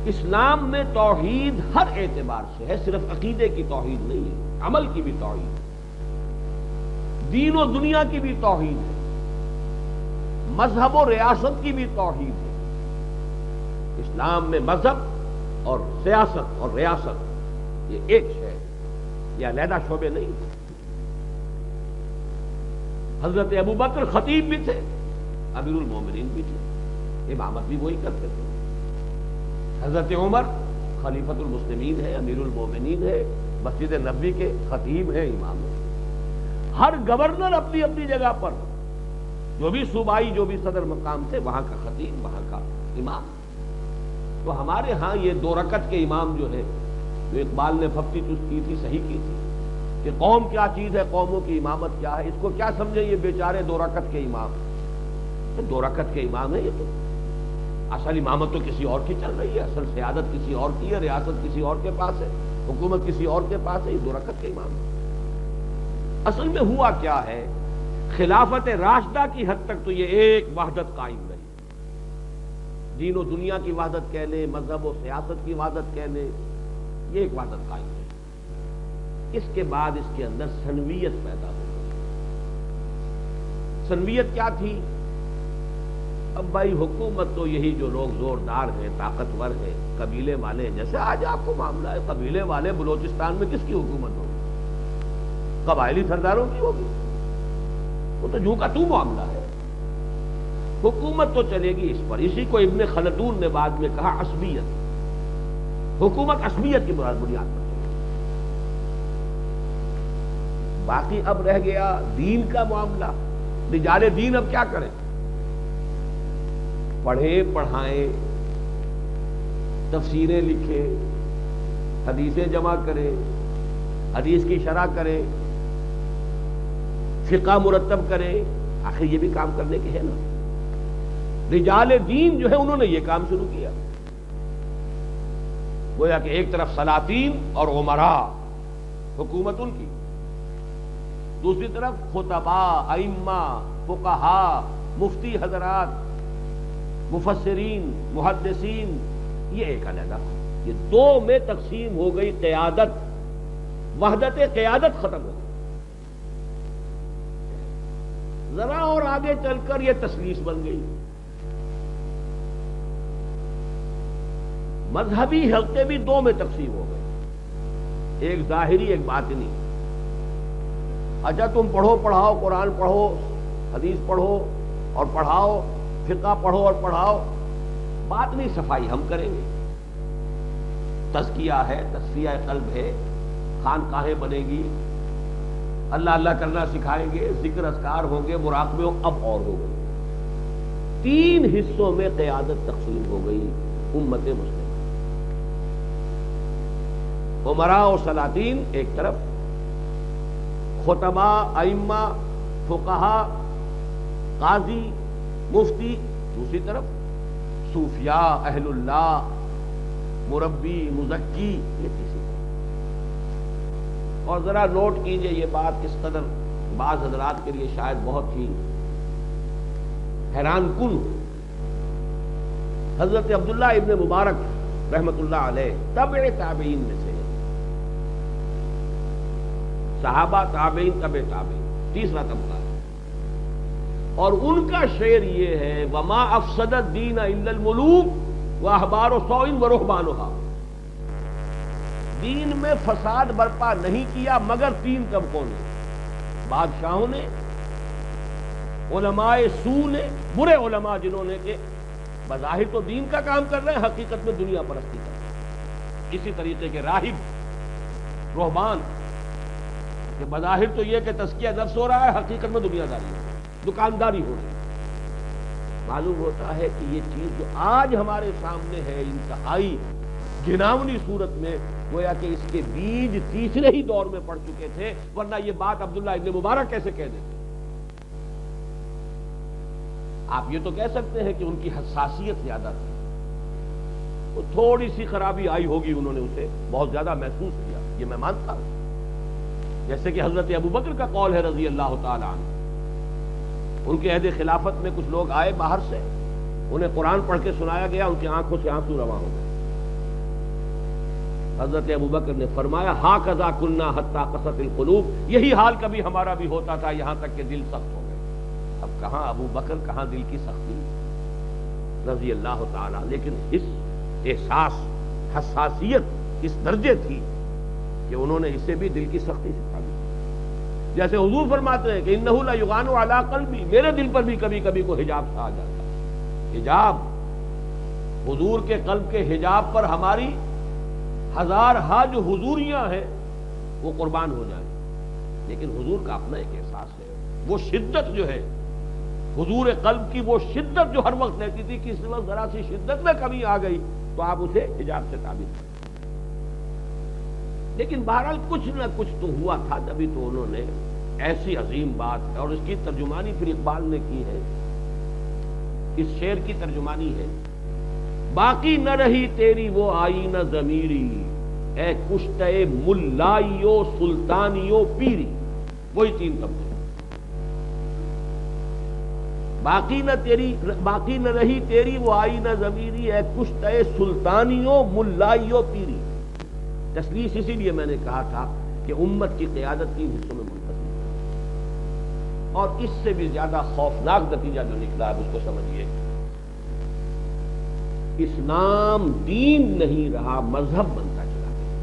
اسلام میں توحید ہر اعتبار سے ہے، صرف عقیدے کی توحید نہیں ہے، عمل کی بھی توحید ہے، دین و دنیا کی بھی توحید ہے، مذہب و ریاست کی بھی توحید ہے۔ اسلام میں مذہب اور سیاست اور ریاست یہ ایک ہے، یہ علیحدہ شعبے نہیں۔ حضرت ابوبکر خطیب بھی تھے، امیر المومنین بھی تھے، امامت بھی وہی کرتے تھے۔ حضرت عمر خلیفۃ المسلمین ہے، امیر المومنین ہے، مسجد نبوی کے خطیب ہیں، امام ہیں۔ ہر گورنر اپنی اپنی جگہ پر، جو بھی صوبائی جو بھی صدر مقام تھے، وہاں کا خطیب، وہاں کا امام۔ تو ہمارے ہاں یہ دو رکعت کے امام جو ہے، جو اقبال نے پھپتی چست کی تھی، صحیح کی تھی کہ قوم کیا چیز ہے، قوموں کی امامت کیا ہے، اس کو کیا سمجھیں یہ بیچارے دو رکعت کے امام، تو دو رکعت کے امام ہیں یہ، تو اصل امامت تو کسی اور کی چل رہی ہے، اصل سیادت کسی اور کی ہے، ریاست کسی اور کے پاس ہے، حکومت کسی اور کے پاس ہے، یہ دو رکعت کے امام ہیں۔ اصل میں ہوا کیا ہے، خلافت راشدہ کی حد تک تو یہ ایک وحدت قائم رہی، دین و دنیا کی وحدت کہہ لیں، مذہب و سیاست کی وحدت کہہ لیں، یہ ایک وحدت قائم رہی۔ اس کے بعد اس کے اندر سنویت پیدا ہو گئی۔ سنویت کیا تھی؟ اب بھائی حکومت تو یہی جو لوگ زوردار ہیں، طاقتور ہیں، قبیلے والے ہیں، جیسے آج آپ کو معاملہ ہے، قبیلے والے بلوچستان میں کس کی حکومت ہوگی؟ قبائلی سرداروں کی ہوگی، وہ تو جو کا تو معاملہ ہے، حکومت تو چلے گی اس پر۔ اسی کو ابن خلدون نے بعد میں کہا عصبیت، حکومت عصبیت کی بنیاد پر چلے گی۔ باقی اب رہ گیا دین کا معاملہ، رجال دین اب کیا کریں؟ پڑھیں، پڑھائیں، تفسیریں لکھیں، حدیثیں جمع کریں، حدیث کی شرح کریں، فقہ مرتب کریں، آخر یہ بھی کام کرنے کے ہے نا۔ رجال دین جو ہے انہوں نے یہ کام شروع کیا، گویا کہ ایک طرف سلاطین اور عمراء، حکومت ان کی، دوسری طرف خطباء، ائمہ، فقہاء، مفتی حضرات، مفسرین، محدثین، یہ ایک علیحدہ، یہ دو میں تقسیم ہو گئی قیادت، وحدت قیادت ختم ہو گئی. ذرا اور آگے چل کر یہ تثلیث بن گئی. مذہبی حلقے بھی دو میں تقسیم ہو گئے، ایک ظاہری ایک باطنی. اچھا تم پڑھو پڑھاؤ، قرآن پڑھو، حدیث پڑھو اور پڑھاؤ، فقہ پڑھو اور پڑھاؤ، باطنی صفائی ہم کریں گے. تزکیہ ہے، تصفیہ قلب ہے، خانقاہیں بنے گی، اللہ اللہ کرنا سکھائیں گے، ذکر اذکار ہوں گے، مراقبے اب اور ہوگا. تین حصوں میں قیادت تقسیم ہو گئی امت مسلمہ. امراء و سلاطین ایک طرف، خطباء، ائمہ، فقہاء، قاضی، مفتی دوسری طرف، صوفیاء، اہل اللہ، مربی، مزکی یہ تیسری طرف. اور ذرا نوٹ کیجئے یہ بات کس قدر بعض حضرات کے لیے شاید بہت ہی حیران کن. حضرت عبداللہ ابن مبارک رحمۃ اللہ علیہ تبع تابعین میں سے، صحابہ تابعین تبع تابعین تیسرا طبقہ ہے. اور ان کا شعر یہ ہے وما افسد الدین الا الملوک واحبار سوء ورہبانھا. دین میں فساد برپا نہیں کیا مگر تین طبقوں نے، بادشاہوں نے، علماء سوء نے، برے علماء جنہوں نے کہ بظاہر تو دین کا کام کر رہے ہیں، حقیقت میں دنیا پرستی کر رہے ہیں. اسی طریقے کے راہب، رہبان کہ بظاہر تو یہ کہ تزکیہ نفس ہو رہا ہے، حقیقت میں دنیا داری ہو رہی ہے، دکانداری ہو رہی ہے. معلوم ہوتا ہے کہ یہ چیز جو آج ہمارے سامنے ہے انتہائی گھناؤنی صورت میں، گویا کہ اس کے بیج تیسرے ہی دور میں پڑ چکے تھے، ورنہ یہ بات عبداللہ ابن مبارک کیسے کہہ دیتے. آپ یہ تو کہہ سکتے ہیں کہ ان کی حساسیت زیادہ تھی، وہ تھوڑی سی خرابی آئی ہوگی، انہوں نے اسے بہت زیادہ محسوس کیا، یہ میں مانتا ہوں. جیسے کہ حضرت ابوبکر کا قول ہے رضی اللہ تعالی عنہ، ان کے عہد خلافت میں کچھ لوگ آئے باہر سے، انہیں قرآن پڑھ کے سنایا گیا، ان کی آنکھوں سے آنسو رواں ہو گئے. حضرت ابوبکر نے فرمایا ہاکذا کنا حتی قست القلوب، یہی حال کبھی ہمارا بھی ہوتا تھا یہاں تک کہ دل سخت ہو گئے. اب کہاں ابوبکر، کہاں دل کی سختی رضی اللہ تعالی. لیکن اس احساس، حساسیت اس درجے تھی کہ انہوں نے اسے بھی دل کی سختی سکھا دی. جیسے حضور فرماتے ہیں کہ انہ لیغان علی قلبی، میرے دل پر بھی کبھی کبھی کو حجاب سا آ جاتا ہے. حجاب، حضور کے قلب کے حجاب پر ہماری ہزار ہا جو حضوریاں ہیں وہ قربان ہو جائیں. لیکن حضور کا اپنا ایک احساس ہے، وہ شدت جو ہے حضور قلب کی، وہ شدت جو ہر وقت رہتی تھی کہ اس وقت ذرا سی شدت میں کمی آ گئی تو آپ اسے حجاب سے تعبیر کریں. لیکن بہرحال کچھ نہ کچھ تو ہوا تھا، تبھی تو انہوں نے ایسی عظیم بات، اور اس کی ترجمانی پھر اقبال نے کی ہے. اس شعر کی ترجمانی ہے باقی نہ رہی تیری وہ آئینہ ضمیری، اے کشتہ ملائیو سلطانیو پیری. وہی تین طبقے، باقی نہ رہی تیری وہ آئینہ ضمیری، اے کشتہ سلطانیو ملائیو پیری. تسلیث اسی لیے میں نے کہا تھا کہ امت کی قیادت تین حصوں میں منتقل ہے. اور اس سے بھی زیادہ خوفناک نتیجہ جو نکلا ہے اس کو سمجھیے. اسلام دین نہیں رہا، مذہب بنتا چلا گیا.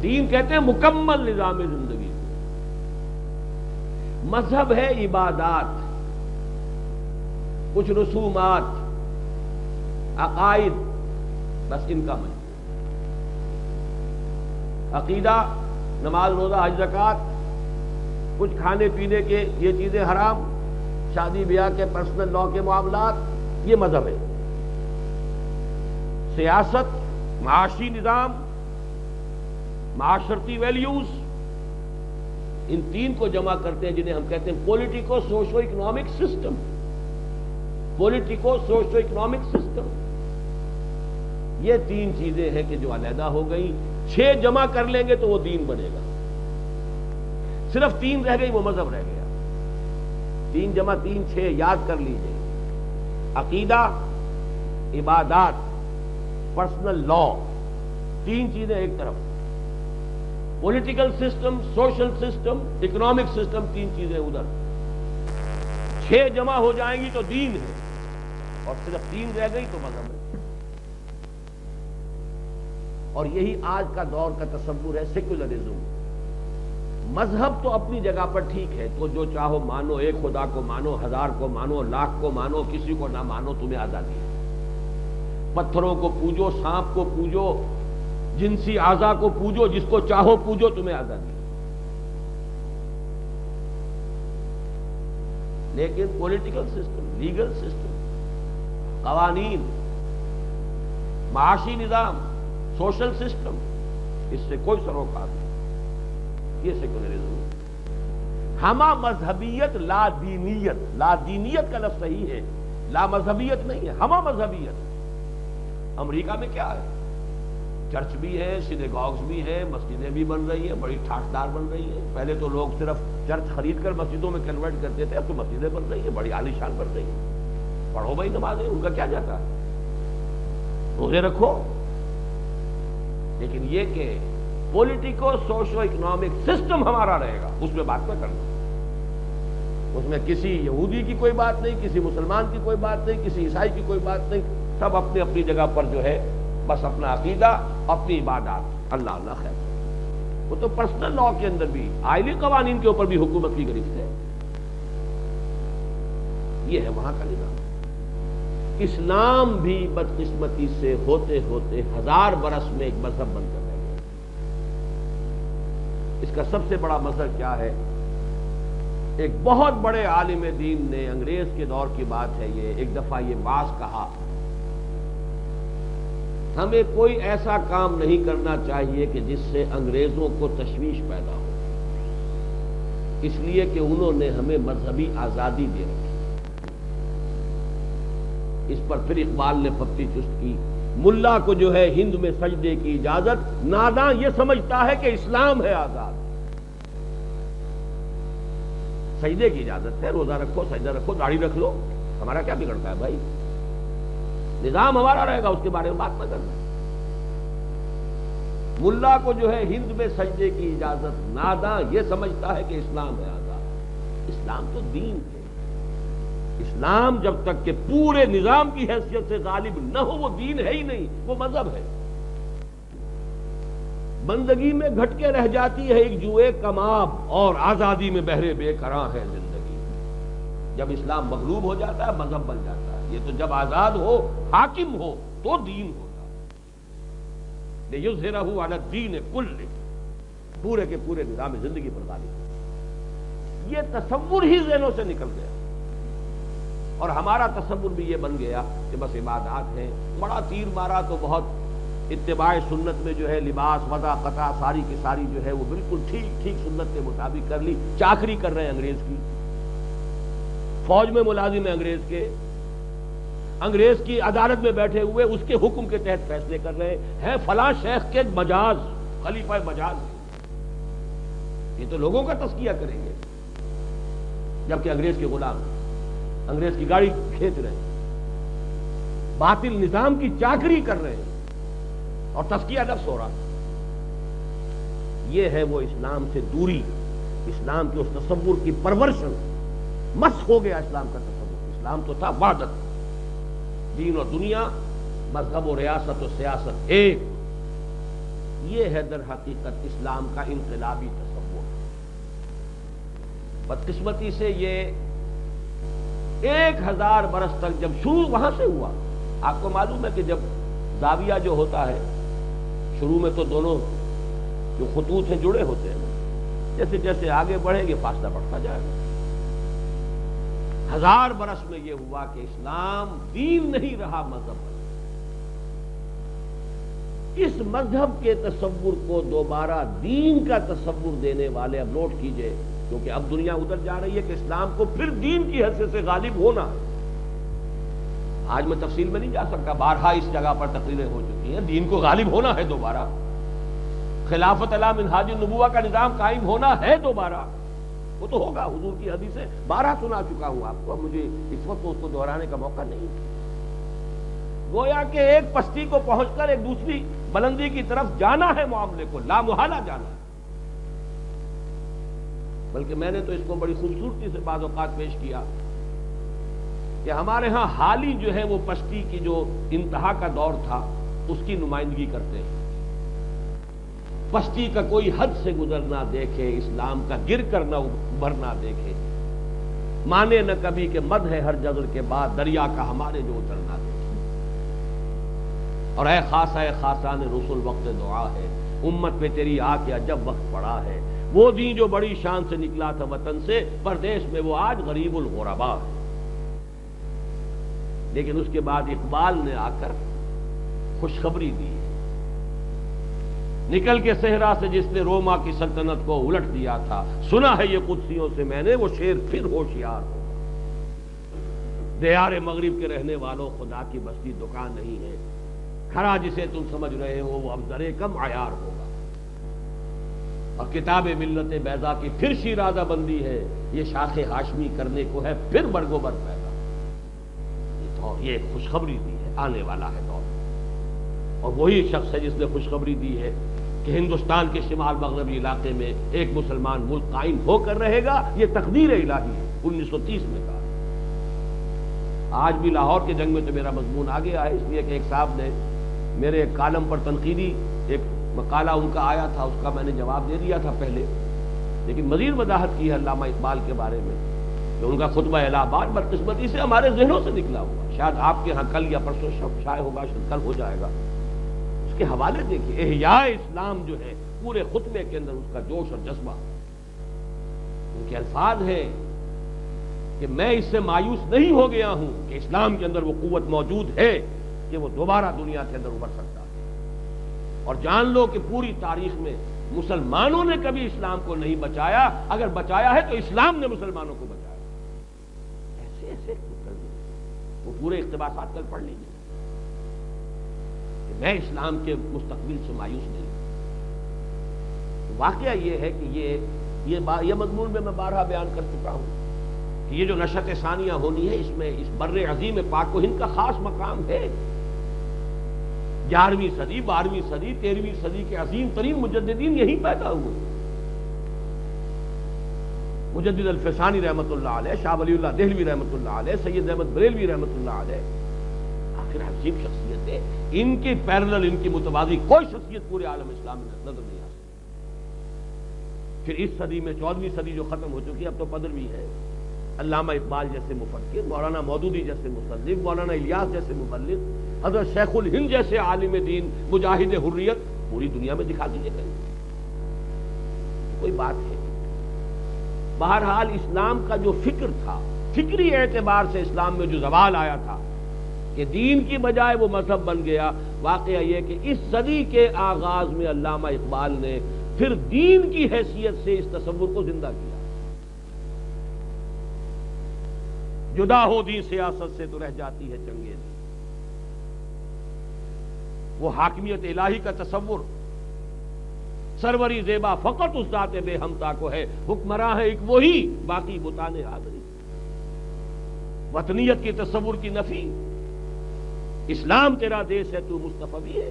دین کہتے ہیں مکمل نظام زندگی، مذہب ہے عبادات، کچھ رسومات، عقائد، بس ان کا مجموعہ. عقیدہ، نماز، روزہ، حج، زکوٰۃ، کچھ کھانے پینے کے یہ چیزیں حرام، شادی بیاہ کے پرسنل لا کے معاملات، یہ مذہب ہے. سیاست، معاشی نظام، معاشرتی ویلیوز، ان تین کو جمع کرتے ہیں جنہیں ہم کہتے ہیں politico socio economic system. Politico socio economic system, یہ تین چیزیں ہیں کہ جو علیحدہ ہو گئی. 6 جمع کر لیں گے تو وہ دین بنے گا، صرف 3 رہ گئی وہ مذہب رہ گیا. 3 جمع 3 6 یاد کر لیجئے. عقیدہ، عبادات، پرسنل لا، 3 چیزیں ایک طرف. Political system, social system, economic system, تین چیزیں ادھر، 6 جمع ہو جائیں گی تو دین ہے، اور صرف 3 رہ گئی تو مذہب ہے۔ اور یہی آج کا دور کا تصور ہے، سیکولرزم۔ مذہب تو اپنی جگہ پر ٹھیک ہے، تو جو چاہو مانو، ایک خدا کو مانو، 1000 کو مانو، لاکھ کو مانو، کسی کو نہ مانو، تمہیں آزادی ہے۔ پتھروں کو پوجو، سانپ کو پوجو، جنسی اعضاء کو پوجو، جس کو چاہو پوجو، تمہیں آزادی ہے۔ لیکن پولیٹیکل سسٹم، لیگل سسٹم، قوانین، معاشی نظام، سوشل سسٹم، اس سے کوئی سروکار نہیں۔ یہ سیکولرزم ہے۔ ہمہ مذہبیت لا دینیت، لا دینیت کا لفظ صحیح ہے، لا مذہبیت نہیں ہے، ہمہ مذہبیت۔ امریکہ میں کیا ہے؟ چرچ بھی ہے، سینیگاگز بھی ہیں، مسجدیں بھی بن رہی ہیں، بڑی ٹھاٹدار بن رہی ہیں۔ پہلے تو لوگ صرف چرچ خرید کر مسجدوں میں کنورٹ کرتے تھے، اب تو مسجدیں بن رہی ہیں، بڑی عالیشان بن رہی ہیں۔ پڑھو بھائی نمازیں، ان کا کیا جاتا ہے، روزے رکھو۔ لیکن یہ کہ پولیٹیکو سوشو اکنامک سسٹم ہمارا رہے گا، اس میں بات نہ کرنا۔ اس میں کسی یہودی کی کوئی بات نہیں، کسی مسلمان کی کوئی بات نہیں، کسی عیسائی کی کوئی بات نہیں، سب اپنی اپنی جگہ پر جو ہے بس اپنا عقیدہ، اپنی عبادات، اللہ اللہ خیر۔ وہ تو پرسنل لاء کے اندر بھی، آئلی قوانین کے اوپر بھی حکومت کی گرفت ہے۔ یہ ہے وہاں کا نظام۔ اسلام بھی بدقسمتی سے ہوتے ہوتے 1000 برس میں ایک مذہب بن کر رہ گیا۔ اس کا سب سے بڑا مذہب کیا ہے؟ ایک بہت بڑے عالم دین نے، انگریز کے دور کی بات ہے یہ، ایک دفعہ یہ بات کہا، ہمیں کوئی ایسا کام نہیں کرنا چاہیے کہ جس سے انگریزوں کو تشویش پیدا ہو، اس لیے کہ انہوں نے ہمیں مذہبی آزادی دے رکھی۔ اس پر پھر اقبال نے پھپتی چست کی، ملا کو جو ہے ہند میں سجدے کی اجازت، ناداں یہ سمجھتا ہے کہ اسلام ہے آزاد۔ سجدے کی اجازت ہے، روزہ رکھو، سجدہ رکھو، داڑھی رکھ لو، ہمارا کیا بگڑتا ہے بھائی؟ نظام ہمارا رہے گا، اس کے بارے میں بات نہ کرنا۔ ملا کو جو ہے ہند میں سجدے کی اجازت، ناداں یہ سمجھتا ہے کہ اسلام ہے آزاد۔ اسلام تو دین ہے۔ اسلام جب تک کہ پورے نظام کی حیثیت سے غالب نہ ہو، وہ دین ہے ہی نہیں، وہ مذہب ہے۔ بندگی میں گھٹ کے رہ جاتی ہے ایک جوئے کماب، اور آزادی میں بہرے بے قرار ہے زندگی۔ جب اسلام مغلوب ہو جاتا ہے، مذہب بن جاتا ہے۔ یہ تو جب آزاد ہو، حاکم ہو، تو دین ہوتا ہے۔ لِیُظْہِرَہُ عَلَى الدِّینِ کُلِّهِ، پورے کے پورے نظام زندگی پر غالب۔ یہ تصور ہی ذہنوں سے نکل گیا، اور ہمارا تصور بھی یہ بن گیا کہ بس عبادات ہیں۔ بڑا تیر مارا تو بہت، اتباع سنت میں جو ہے لباس وضع قطع ساری کی ساری جو ہے وہ بالکل ٹھیک ٹھیک سنت کے مطابق کر لی۔ چاکری کر رہے ہیں انگریز کی، فوج میں ملازم ہیں انگریز کے، انگریز کی عدالت میں بیٹھے ہوئے اس کے حکم کے تحت فیصلے کر رہے ہیں فلاں شیخ کے مجاز، خلیفہ مجاز۔ یہ تو لوگوں کا تزکیہ کریں گے، جبکہ انگریز کے غلام، انگریز کی گاڑی کھینچ رہے ہیں، باطل نظام کی چاکری کر رہے ہیں، اور تزکیہ نفس ہو رہا۔ یہ ہے وہ اسلام سے دوری، اسلام کے اس تصور کی پرورشن۔ مسخ ہو گیا اسلام کا تصور۔ اسلام تو تھا وحدت، دین اور دنیا، مذہب و ریاست و سیاست ایک۔ یہ ہے در حقیقت اسلام کا انقلابی تصور۔ بدقسمتی سے یہ 1000 برس تک جب شروع وہاں سے ہوا۔ آپ کو معلوم ہے کہ جب زاویہ جو ہوتا ہے، شروع میں تو دونوں جو خطوط ہیں جڑے ہوتے ہیں، جیسے جیسے آگے بڑھیں گے فاصلہ بڑھتا جائے گا۔ 1000 برس میں یہ ہوا کہ اسلام دین نہیں رہا، مذہب بنا۔ اس مذہب کے تصور کو دوبارہ دین کا تصور دینے والے اب نوٹ کیجئے، کیونکہ اب دنیا ادھر جا رہی ہے کہ اسلام کو پھر دین کی حیثیت سے غالب ہونا ہے۔ آج میں تفصیل میں نہیں جا سکتا، بارہا اس جگہ پر تقریریں ہو چکی ہیں، دین کو غالب ہونا ہے دوبارہ، خلافت علی منہاج النبوہ کا نظام قائم ہونا ہے دوبارہ، وہ تو ہوگا۔ حضور کی حدیثیں 12 سنا چکا ہوں آپ کو، اب مجھے اس وقت اس کو دہرانے کا موقع نہیں۔ گویا کہ ایک پستی کو پہنچ کر ایک دوسری بلندی کی طرف جانا ہے، معاملے کو لا محالہ جانا ہے۔ بلکہ میں نے تو اس کو بڑی خوبصورتی سے بعض اوقات پیش کیا کہ ہمارے ہاں حالی جو ہے وہ پستی کی جو انتہا کا دور تھا اس کی نمائندگی کرتے ہیں. پستی کا کوئی حد سے گزر نہ دیکھے، اسلام کا گر کر نہ ابھر نہ دیکھے، مانے نہ کبھی کہ مد ہے ہر جزر کے بعد دریا کا ہمارے جو اتر نہ دیکھے. اور اے خاصان رسول وقت دعا ہے، امت پہ تیری آ کے عجب وقت پڑا ہے. وہ دین جو بڑی شان سے نکلا تھا وطن سے، پردیش میں وہ آج غریب الغربا ہے. لیکن اس کے بعد اقبال نے آ کر خوشخبری دی ہے. نکل کے صحرا سے جس نے روما کی سلطنت کو الٹ دیا تھا، سنا ہے یہ قدسیوں سے میں نے، وہ شیر پھر ہوشیار ہوگا. دیار مغرب کے رہنے والوں، خدا کی بستی دکان نہیں ہے. کھڑا جسے تم سمجھ رہے ہو وہ اب ذرے کم عیار ہوگا. اور کتاب ملت بیضا کی پھر شیرازہ بندی ہے، یہ شاخ ہاشمی کرنے کو ہے پھر برگو بر پیدا. یہ خوشخبری دی ہے، آنے والا ہے دور. اور وہی شخص ہے جس نے خوشخبری دی ہے کہ ہندوستان کے شمال مغربی علاقے میں ایک مسلمان ملک قائم ہو کر رہے گا. یہ تقدیر الہی ہے، 1930 میں کہا. آج بھی لاہور کے جنگ میں تو میرا مضمون آ گیا ہے، اس لیے کہ ایک صاحب نے میرے کالم پر تنقیدی ایک مقالہ ان کا آیا تھا، اس کا میں نے جواب دے دیا تھا پہلے، لیکن مزید وضاحت کی ہے علامہ اقبال کے بارے میں کہ ان کا خطبہ الہ آباد بدقسمتی سے ہمارے ذہنوں سے نکلا ہوا. شاید آپ کے ہاں کل یا پرسوں شائع ہوگا، شاید کل ہو جائے گا. اس کے حوالے دیکھیے، احیاء اسلام جو ہے پورے خطبے کے اندر اس کا جوش اور جذبہ. ان کے الفاظ ہیں کہ میں اس سے مایوس نہیں ہو گیا ہوں کہ اسلام کے اندر وہ قوت موجود ہے کہ وہ دوبارہ دنیا کے اندر ابھر سکتا ہے. اور جان لو کہ پوری تاریخ میں مسلمانوں نے کبھی اسلام کو نہیں بچایا، اگر بچایا ہے تو اسلام نے مسلمانوں کو بچایا. ایسے وہ پورے اقتباسات کل پڑھ لیجیے کہ میں اسلام کے مستقبل سے مایوس نہیں. واقعہ یہ ہے کہ یہ مضمون میں بارہا بیان کر چکا ہوں کہ یہ جو نشأت ثانیہ ہونی ہے، اس میں اس بر عظیم پاک و ہند کا خاص مقام ہے. 11ویں صدی، 12ویں صدی، 13ویں صدی کے عظیم ترین مجددین یہی پیدا ہوئے. مجدد الفسانی رحمۃ اللہ علیہ، شاہ ولی اللہ دہلوی رحمۃ اللہ علیہ، سید احمد بریلوی رحمۃ اللہ علیہ، آخر عظیم شخصیت ہے. ان کی پیرلل، ان کی متوازی کوئی شخصیت پورے عالم اسلام میں نظر نہیں آ سکتی. پھر اس صدی میں 14ویں صدی جو ختم ہو چکی ہے، اب تو 15ویں ہے، علامہ اقبال جیسے مفکر، مولانا مودودی جیسے مصنف، مولانا الیاس جیسے مبلغ، حضرت شیخ الہند جیسے عالم دین، مجاہد حریت، پوری دنیا میں دکھا دیجیے کہیں کوئی بات ہے. بہرحال اسلام کا جو فکر تھا، فکری اعتبار سے اسلام میں جو زوال آیا تھا کہ دین کی بجائے وہ مذہب بن گیا، واقعہ یہ کہ اس صدی کے آغاز میں علامہ اقبال نے پھر دین کی حیثیت سے اس تصور کو زندہ کیا. جدا ہو دین سیاست سے تو رہ جاتی ہے چنگے دین. وہ حاکمیت الہی کا تصور، سروری زیبا فقط اس ذات بے ہمتا کو ہے، حکمراں ہے ایک وہی، باقی بتان آدری. وطنیت کی تصور کی نفی، اسلام تیرا دیش ہے تو مصطفی ہے.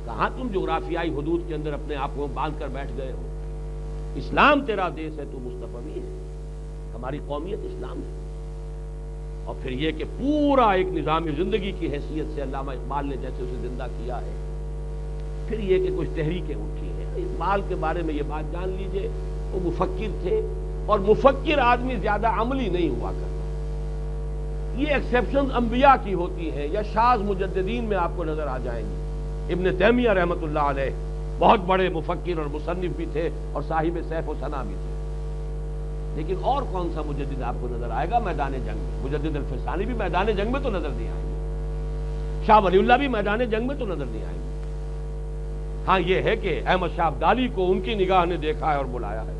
کہاں تم جغرافیائی حدود کے اندر اپنے آپ کو باندھ کر بیٹھ گئے ہو؟ اسلام تیرا دیش ہے تو مصطفی ہے. ہماری قومیت اسلام ہے. اور پھر یہ کہ پورا ایک نظام زندگی کی حیثیت سے علامہ اقبال نے جیسے اسے زندہ کیا ہے. پھر یہ کہ کچھ تحریکیں اٹھی ہیں. اقبال کے بارے میں یہ بات جان لیجئے، وہ مفکر تھے، اور مفکر آدمی زیادہ عملی نہیں ہوا کرتا. یہ ایکسیپشنز انبیاء کی ہوتی ہیں یا شاذ مجددین میں آپ کو نظر آ جائیں گی. ابن تیمیہ رحمۃ اللہ علیہ بہت بڑے مفکر اور مصنف بھی تھے اور صاحب سیف و ثنا بھی تھے. لیکن اور کون سا مجدد آپ کو نظر آئے گا میدان جنگ میں؟ مجدد الفسانی بھی میدان جنگ میں تو نظر نہیں آئیں گے، شاہ ولی اللہ بھی میدان جنگ میں تو نظر نہیں آئیں گے. ہاں یہ ہے کہ احمد شاہ ابدالی کو ان کی نگاہ نے دیکھا ہے اور بلایا ہے.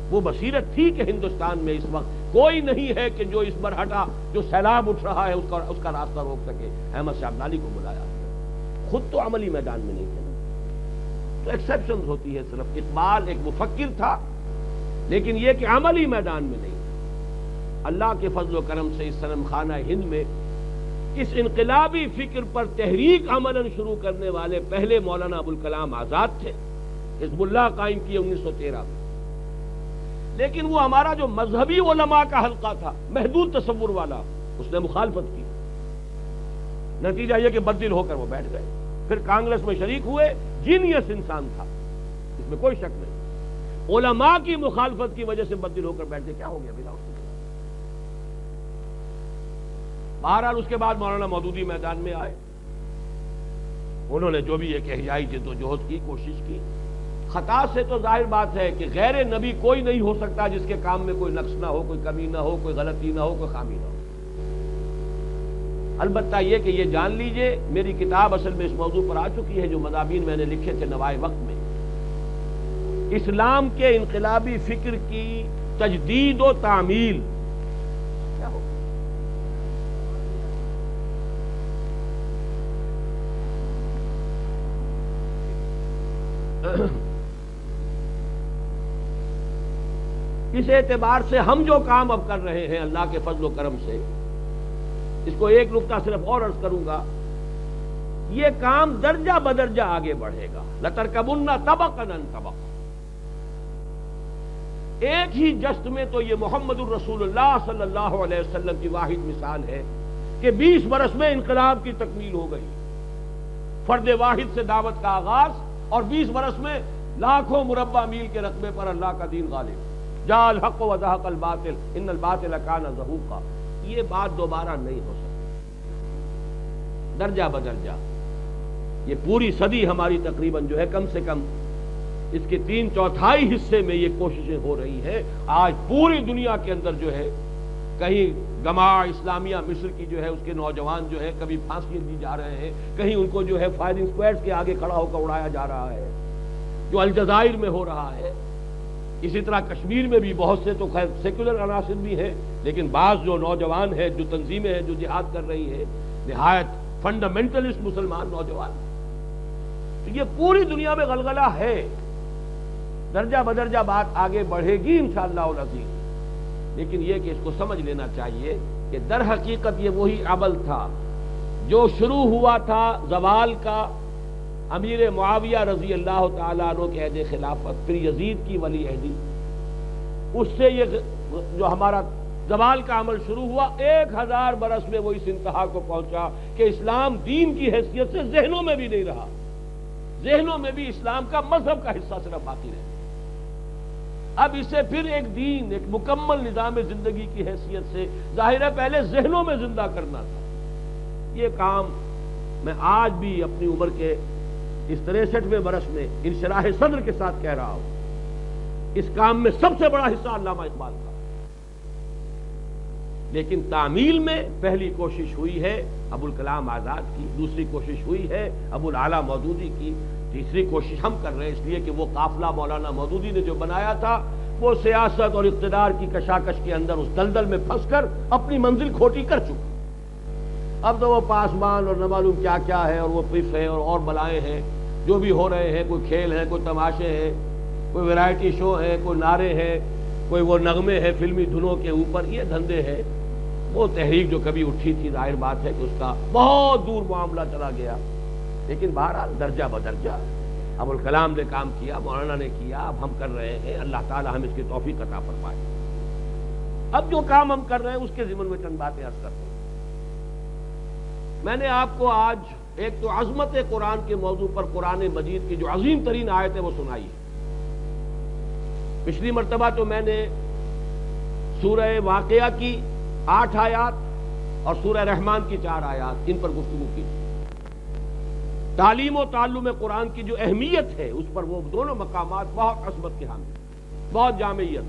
وہ بصیرت تھی کہ ہندوستان میں اس وقت کوئی نہیں ہے کہ جو اس برہٹا جو سیلاب اٹھ رہا ہے اس کا راستہ روک سکے. احمد شاہ ابدالی کو بلایا. خود تو عملی میدان میں نہیں تھے نا. تو ایکسیپشنز ہوتی ہے. صرف اقبال ایک مفکر تھا، لیکن یہ کہ عملی میدان میں نہیں تھا. اللہ کے فضل و کرم سے اس صنم خانہ ہند میں اس انقلابی فکر پر تحریک عملاً شروع کرنے والے پہلے مولانا ابوالکلام آزاد تھے. حزب اللہ قائم کیے 1913 میں. لیکن وہ ہمارا جو مذہبی علماء کا حلقہ تھا محدود تصور والا، اس نے مخالفت کی، نتیجہ یہ کہ بددل ہو کر وہ بیٹھ گئے، پھر کانگریس میں شریک ہوئے، جینیس انسان تھا اس میں کوئی شک نہیں، علماء کی مخالفت کی وجہ سے بددل ہو کر بیٹھ گئے، کیا ہو گیا بلا اس کے؟ بہرحال اس کے بعد مولانا مودودی میدان میں آئے، انہوں نے جو بھی ایک احیائی جد و جہد کی، کوشش کی، خطا سے تو ظاہر بات ہے کہ غیر نبی کوئی نہیں ہو سکتا جس کے کام میں کوئی نقص نہ ہو، کوئی کمی نہ ہو، کوئی غلطی نہ ہو، کوئی خامی نہ ہو۔ البتہ یہ کہ یہ جان لیجئے میری کتاب اصل میں اس موضوع پر آ چکی ہے، جو مضامین میں نے لکھے تھے نوائے وقت میں، اسلام کے انقلابی فکر کی تجدید و تعمیل کیا ہو۔ اس اعتبار سے ہم جو کام اب کر رہے ہیں اللہ کے فضل و کرم سے، اس کو ایک نقطہ صرف اور عرض کروں گا، یہ کام درجہ بدرجہ آگے بڑھے گا، لَتَرْكَبُنَّ طَبَقًا عَنْ طَبَقٍ۔ ایک ہی جست میں تو یہ محمد الرسول اللہ صلی اللہ علیہ وسلم کی واحد مثال ہے کہ 20 برس میں انقلاب کی تکمیل ہو گئی، فرد واحد سے دعوت کا آغاز، اور 20 برس میں لاکھوں مربع میل کے رقبے پر اللہ کا دین غالب، جاء الحق وزهق الباطل ان الباطل كان زهوقا۔ یہ بات دوبارہ نہیں ہو سکتی، درجہ بدرجہ یہ پوری صدی ہماری تقریباً جو ہے کم سے کم اس کے 3/4 حصے میں یہ کوششیں ہو رہی ہیں۔ آج پوری دنیا کے اندر جو ہے کہیں جماعہ اسلامیہ مصر کی جو ہے اس کے نوجوان جو ہے کبھی پھانسی دی جا رہے ہیں، کہیں ان کو جو ہے فائرنگ اسکواڈز کے آگے کھڑا ہو کر اڑایا جا رہا ہے، جو الجزائر میں ہو رہا ہے۔ اسی طرح کشمیر میں بھی بہت سے تو خیر سیکولر عناصر بھی ہیں، لیکن بعض جو نوجوان ہیں، جو تنظیمیں ہیں جو جہاد کر رہی ہیں، نہایت فنڈامنٹلسٹ مسلمان نوجوان، تو یہ پوری دنیا میں غلغلہ ہے۔ درجہ بدرجہ بات آگے بڑھے گی انشاءاللہ العزیز، لیکن یہ کہ اس کو سمجھ لینا چاہیے کہ در حقیقت یہ وہی عمل تھا جو شروع ہوا تھا زوال کا امیر معاویہ رضی اللہ تعالیٰ عنہ کے عہد خلافت، پھر یزید کی ولی عہدی، اس سے یہ جو ہمارا زوال کا عمل شروع ہوا، 1000 برس میں وہ اس انتہا کو پہنچا کہ اسلام دین کی حیثیت سے ذہنوں میں بھی نہیں رہا، ذہنوں میں بھی اسلام کا مذہب کا حصہ صرف باقی رہ گیا۔ اب اسے پھر ایک دین، ایک مکمل نظام زندگی کی حیثیت سے ظاہر ہے پہلے ذہنوں میں زندہ کرنا تھا۔ یہ کام میں آج بھی اپنی عمر کے اس 63ویں برس میں انشراح صدر کے ساتھ کہہ رہا ہوں، اس کام میں سب سے بڑا حصہ علامہ اقبال کا، لیکن تعمیل میں پہلی کوشش ہوئی ہے ابوالکلام آزاد کی، دوسری کوشش ہوئی ہے ابوالعلا مودودی کی، تیسری کوشش ہم کر رہے ہیں، اس لیے کہ وہ قافلہ مولانا مودودی نے جو بنایا تھا وہ سیاست اور اقتدار کی کشاکش کے اندر اس دلدل میں پھنس کر اپنی منزل کھوٹی کر چکا۔ اب تو وہ پاسبان اور نہ معلوم کیا کیا ہے، اور وہ پف ہے اور بلائیں ہیں جو بھی ہو رہے ہیں، کوئی کھیل ہے، کوئی تماشے ہیں، کوئی ویرائٹی شو ہے، کوئی نعرے ہیں، کوئی وہ نغمے ہیں فلمی دھنوں کے اوپر، یہ دھندے ہیں۔ وہ تحریک جو کبھی اٹھی تھی ظاہر بات ہے کہ اس کا بہت دور معاملہ چلا گیا، لیکن بہرحال درجہ بدرجہ ابوالکلام نے کام کیا، مولانا نے کیا، اب ہم کر رہے ہیں، اللہ تعالی ہم اس کی توفیق عطا فرمائے۔ اب جو کام ہم کر رہے ہیں اس کے ضمن میں چند باتیں عرض کرتے ہیں۔ میں نے آپ کو آج ایک تو عظمت قرآن کے موضوع پر قرآن مجید کی جو عظیم ترین آیت ہے وہ سنائی ہے۔ پچھلی مرتبہ تو میں نے سورہ واقعہ کی 8 آیات اور سورہ رحمان کی 4 آیات، ان پر گفتگو کی۔ تعلیم و تعلم قرآن کی جو اہمیت ہے اس پر وہ دونوں مقامات بہت عظمت کے حامل، بہت جامعیت۔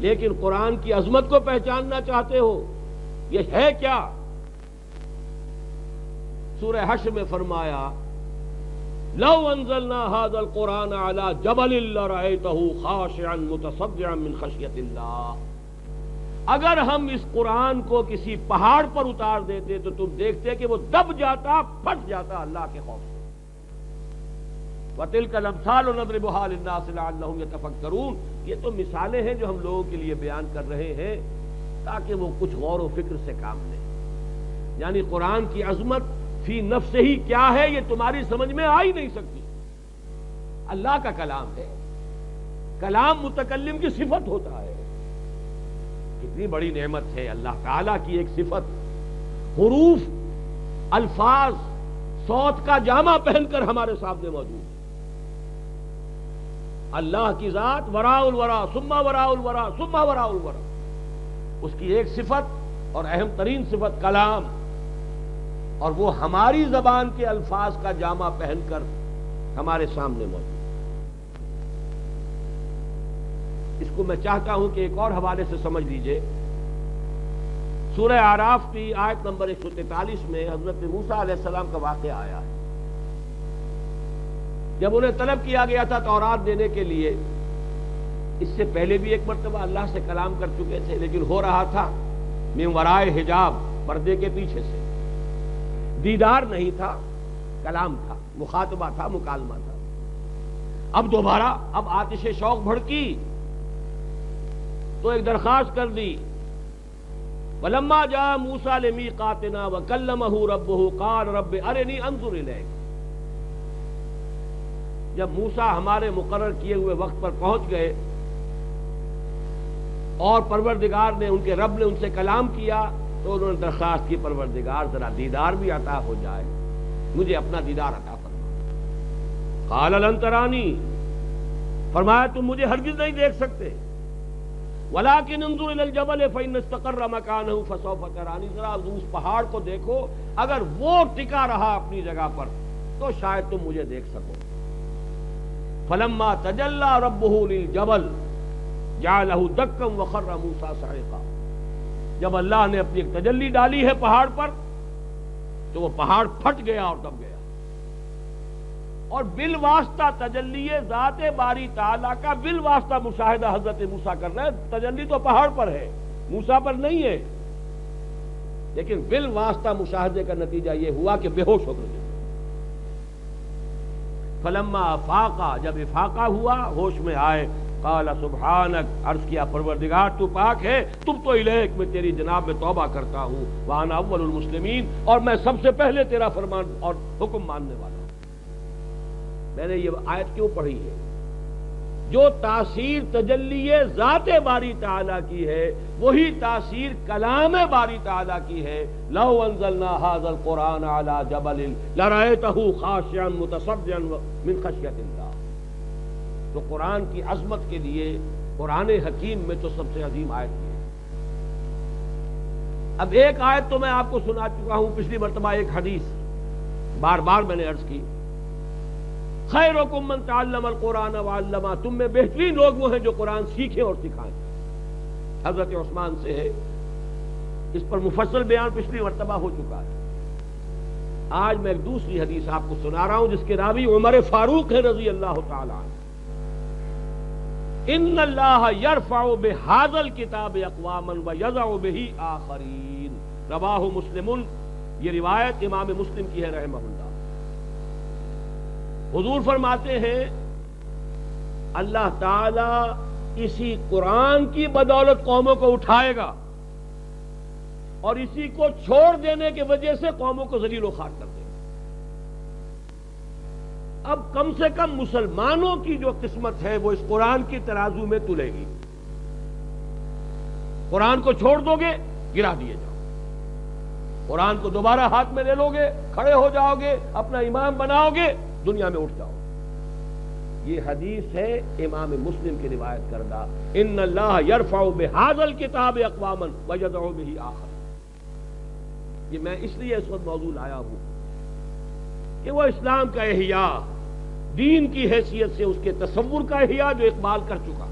لیکن قرآن کی عظمت کو پہچاننا چاہتے ہو، یہ ہے کیا؟ سورہ حشر میں فرمایا لو انزلنا هذا القرآن على جبل لرأيته خاشعا متصدعا من خشیۃ اللہ، اگر ہم اس قرآن کو کسی پہاڑ پر اتار دیتے تو تم دیکھتے کہ وہ دب جاتا، پھٹ جاتا اللہ کے خوف سے۔ وَتِلْكَ الْأَمْثَالُ نَضْرِبُهَا لِلنَّاسِ لَعَلَّهُمْ يَتَفَكَّرُونَ، یہ تو مثالیں ہیں جو ہم لوگوں کے لیے بیان کر رہے ہیں تاکہ وہ کچھ غور و فکر سے کام لیں۔ یعنی قرآن کی عظمت فی نفس ہی کیا ہے یہ تمہاری سمجھ میں آ ہی نہیں سکتی۔ اللہ کا کلام ہے، کلام متکلم کی صفت ہوتا ہے. کتنی بڑی نعمت ہے اللہ تعالیٰ کی ایک صفت. حروف، الفاظ، صوت کا جامہ پہن کر ہمارے سامنے موجود ہے. اللہ کی ذات وراء الورا ثم وراء الورا ثم وراء الورا، اس کی ایک صفت اور اہم ترین صفت کلام، اور وہ ہماری زبان کے الفاظ کا جامہ پہن کر ہمارے سامنے موجود. اس کو میں چاہتا ہوں کہ ایک اور حوالے سے سمجھ لیجئے. سورہ اعراف کی آیت نمبر 143 میں حضرت موسیٰ علیہ السلام کا واقعہ آیا ہے. جب انہیں طلب کیا گیا تھا تورات دینے کے لیے، اس سے پہلے بھی ایک مرتبہ اللہ سے کلام کر چکے تھے، لیکن ہو رہا تھا من ورائے حجاب، پردے کے پیچھے سے. دیدار نہیں تھا، کلام تھا، مخاطبہ تھا، مکالمہ تھا. اب دوبارہ اب آتش شوق بھڑکی تو ایک درخواست کر دی. وَلَمَّا جَاءَ مُوسَىٰ لِمِيقَاتِنَا وَكَلَّمَهُ رَبُّهُ قَالَ رَبِّ أَرِنِي أَنظُرْ إِلَيْكَ. جب موسیٰ ہمارے مقرر کیے ہوئے وقت پر پہنچ گئے اور پروردگار نے، ان کے رب نے ان سے کلام کیا، تو انہوں نے درخواست کی پروردگار ذرا دیدار بھی عطا ہو جائے، مجھے اپنا دیدار عطا فرما. قال لن ترانی، فرمایا تم مجھے ہرگز نہیں دیکھ سکتے. ولكن انظر الى الجبل فان استقر مكانه فسوف ترانی، ذرا اس پہاڑ کو دیکھو، اگر وہ ٹکا رہا اپنی جگہ پر تو شاید تم مجھے دیکھ سکو. فلما تجلى ربه للجبل جعله دكا وخر موسى صعقا. جب اللہ نے اپنی ایک تجلی ڈالی ہے پہاڑ پر تو وہ پہاڑ پھٹ گیا اور دب گیا. اور بالواسطہ تجلی ذات باری تعالیٰ کا بالواسطہ مشاہدہ حضرت موسیٰ کر رہے ہیں. تجلی تو پہاڑ پر ہے، موسیٰ پر نہیں ہے، لیکن بالواسطہ مشاہدے کا نتیجہ یہ ہوا کہ بے ہوش ہو گئے. فلما افاقا، جب افاقہ ہوا، ہوش میں آئے، قال سبحانک، عرض کیا پروردگار تو پاک ہے، تب تو الیک، میں تیری جناب میں توبہ کرتا ہوں، وانا اول المسلمین، اور میں سب سے پہلے تیرا فرمان اور حکم ماننے والا ہوں. میں نے یہ آیت کیوں پڑھی ہے؟ جو تاثیر تجلی ذات باری تعالیٰ کی ہے وہی تاثیر کلام باری تعالیٰ کی ہے. لو انزلنا هذا القرآن على جبل لرأيته خاشعا متصدعا من خشیۃ اللہ. تو قرآن کی عظمت کے لیے قرآن حکیم میں تو سب سے عظیم آیت ہے. اب ایک آیت تو میں آپ کو سنا چکا ہوں پچھلی مرتبہ، ایک حدیث بار بار میں نے عرض کی، خیرکم من تعلم القرآن وعلمہ، تم میں بہترین لوگ وہ ہیں جو قرآن سیکھیں اور سکھائیں. حضرت عثمان سے ہے، اس پر مفصل بیان پچھلی مرتبہ ہو چکا ہے. آج میں ایک دوسری حدیث آپ کو سنا رہا ہوں جس کے راوی عمر فاروق ہے رضی اللہ تعالی عنہ. ان اللہ یرفع بہذا الکتاب اقواما ویضع بہ آخرین، رواہ مسلم. یہ روایت امام مسلم کی ہے رحمہ اللہ. حضور فرماتے ہیں اللہ تعالی اسی قرآن کی بدولت قوموں کو اٹھائے گا اور اسی کو چھوڑ دینے کی وجہ سے قوموں کو ذلیل و خوار کر دے گا. اب کم سے کم مسلمانوں کی جو قسمت ہے وہ اس قرآن کی ترازو میں تلے گی. قرآن کو چھوڑ دو گے، گرا دیے جاؤ. قرآن کو دوبارہ ہاتھ میں لے لو گے، کھڑے ہو جاؤ گے، اپنا امام بناؤ گے، دنیا میں اٹھ جاؤ. یہ حدیث ہے امام مسلم کی روایت کردہ، ان اللہ یرفع بہذا الکتاب اقواما ویضع بہ آخر. یہ میں اس لیے اس وقت موضوع لایا ہوں کہ وہ اسلام کا احیاء، دین کی حیثیت سے اس کے تصور کا احیاء جو اقبال کر چکا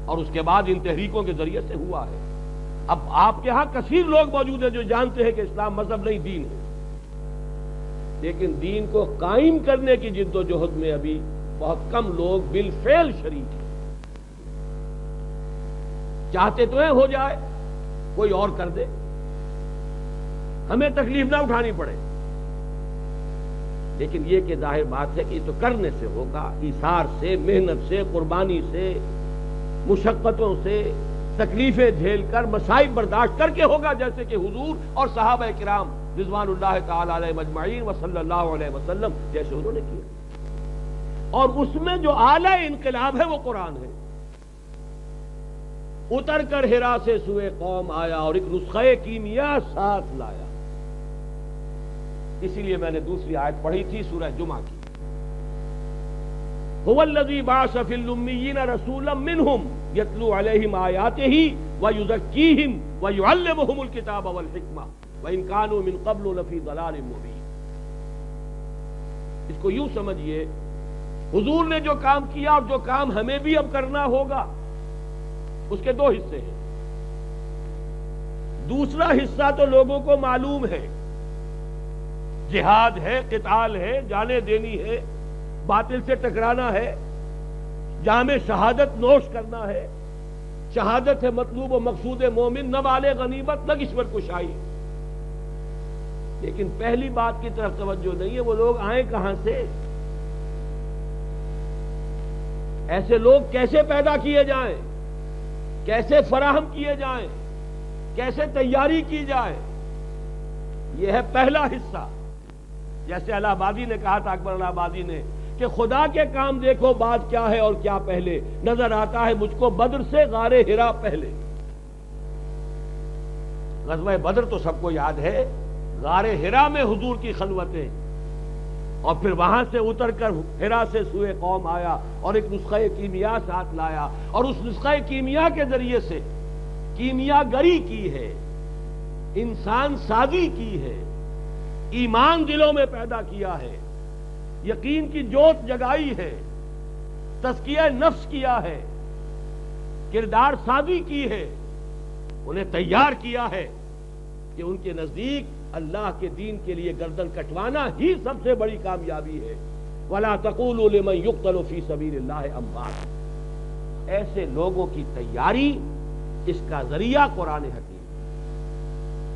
اور اس کے بعد ان تحریکوں کے ذریعے سے ہوا ہے. اب آپ کے ہاں کثیر لوگ موجود ہیں جو جانتے ہیں کہ اسلام مذہب نہیں دین ہے، لیکن دین کو قائم کرنے کی جد و جہد میں ابھی بہت کم لوگ بالفعل شریک ہیں. چاہتے تو ہیں ہو جائے، کوئی اور کر دے، ہمیں تکلیف نہ اٹھانی پڑے، لیکن یہ کہ ظاہر بات ہے کہ یہ تو کرنے سے ہوگا، ایثار سے، محنت سے، قربانی سے، مشقتوں سے، تکلیفیں جھیل کر، مصائب برداشت کر کے ہوگا، جیسے کہ حضور اور صحابہ کرام رضوان اللہ تعالی علیہ مجمعین و صلی اللہ علیہ وسلم جیسے انہوں نے کیا. اور اس میں جو اعلی انقلاب ہے وہ قرآن ہے. اتر کر ہرا سے سوئے قوم آیا اور ایک نسخہ کیمیا ساتھ لایا. اسی لیے میں نے دوسری آیت پڑھی تھی سورہ جمعہ کی. هو الذی بعث فی الامیین رسولا منہم یتلو علیہم آیاتہ ویزکیہم ویعلمہم الکتاب والحکمہ وان کانوا من قبل لفی ضلال مبین. اس کو یوں سمجھیے، حضور نے جو کام کیا اور جو کام ہمیں بھی اب کرنا ہوگا اس کے دو حصے ہیں. دوسرا حصہ تو لوگوں کو معلوم ہے، جہاد ہے، قتال ہے، جانیں دینی ہے، باطل سے ٹکرانا ہے، جام شہادت نوش کرنا ہے. شہادت ہے مطلوب و مقصود مومن، نہ مال غنیمت نہ کشور کشائی. لیکن پہلی بات کی طرف توجہ نہیں ہے. وہ لوگ آئیں کہاں سے؟ ایسے لوگ کیسے پیدا کیے جائیں، کیسے فراہم کیے جائیں، کیسے تیاری کی جائے؟ یہ ہے پہلا حصہ. جیسے الہ آبادی نے کہا تھا، اکبر الہ آبادی نے، کہ خدا کے کام دیکھو بعد کیا ہے اور کیا پہلے. نظر آتا ہے مجھ کو بدر سے غار ہرا پہلے. غزوہ بدر تو سب کو یاد ہے، غار ہرا میں حضور کی خلوتیں، اور پھر وہاں سے اتر کر ہرا سے سوئے قوم آیا اور ایک نسخہ کیمیا ساتھ لایا، اور اس نسخہ کیمیا کے ذریعے سے کیمیا گری کی ہے، انسان سازی کی ہے، ایمان دلوں میں پیدا کیا ہے، یقین کی جوت جگائی ہے، تزکیہ نفس کیا ہے، کردار سازی کی ہے، انہیں تیار کیا ہے کہ ان کے نزدیک اللہ کے دین کے لیے گردن کٹوانا ہی سب سے بڑی کامیابی ہے. وَلَا تَقُولُوا لِمَن يُقْتَلُ فِي سَبِيلِ اللَّهِ أَمْوَاتٌ. ایسے لوگوں کی تیاری، اس کا ذریعہ قرآن حکیم.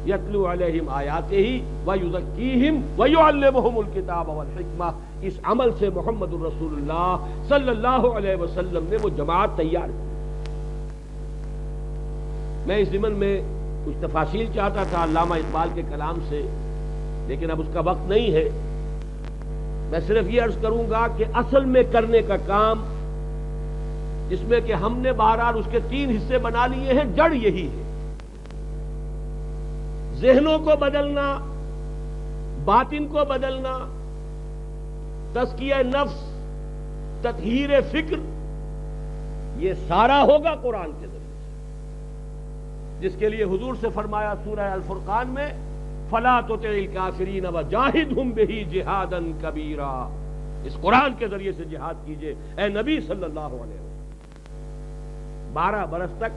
یتلو علیہم آیاتہ ویزکیہم ویعلمہم الکتاب والحکمہ. اس عمل سے محمد الرسول اللہ صلی اللہ علیہ وسلم نے وہ جماعت تیار کی. میں اس ضمن میں کچھ تفاصیل چاہتا تھا علامہ اقبال کے کلام سے، لیکن اب اس کا وقت نہیں ہے. میں صرف یہ عرض کروں گا کہ اصل میں کرنے کا کام، جس میں کہ ہم نے بہرحال اس کے 3 حصے بنا لیے ہیں، جڑ یہی ہے: ذہنوں کو بدلنا، باطن کو بدلنا، تزکیہ نفس، تطہیر فکر. یہ سارا ہوگا قرآن کے ذریعے، جس کے لیے حضور سے فرمایا سورہ الفرقان میں، فَلَا تُطِعِ الْكَافِرِينَ وَجَاهِدْهُمْ بِهِ جِهَادًا كَبِيرًا. اس قرآن کے ذریعے سے جہاد کیجئے اے نبی صلی اللہ علیہ وسلم. 12 برس تک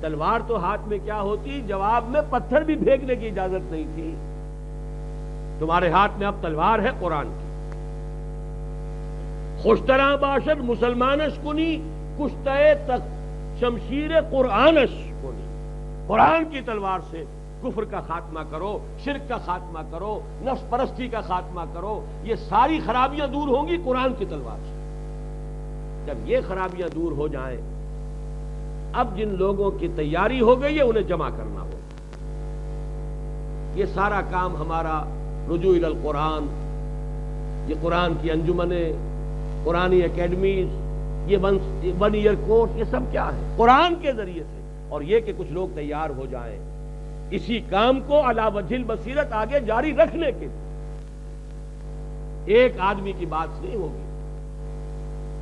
تلوار تو ہاتھ میں کیا ہوتی، جواب میں پتھر بھی پھینکنے کی اجازت نہیں تھی. تمہارے ہاتھ میں اب تلوار ہے قرآن کی. خوشترا باشد مسلمانش کنی کشتہ تک شمشیر قرآنش کنی. قرآن کی تلوار سے کفر کا خاتمہ کرو، شرک کا خاتمہ کرو، نفس پرستی کا خاتمہ کرو. یہ ساری خرابیاں دور ہوں گی قرآن کی تلوار سے. جب یہ خرابیاں دور ہو جائیں، اب جن لوگوں کی تیاری ہو گئی ہے انہیں جمع کرنا ہو. یہ سارا کام ہمارا رجوع الی القرآن، یہ قرآن کی انجمنیں، قرآنی اکیڈمیز، یہ 1 ایئر کورس، یہ سب کیا ہے؟ قرآن کے ذریعے سے. اور یہ کہ کچھ لوگ تیار ہو جائیں اسی کام کو علی وجہ البصیرت آگے جاری رکھنے کے لیے. ایک آدمی کی بات نہیں ہوگی،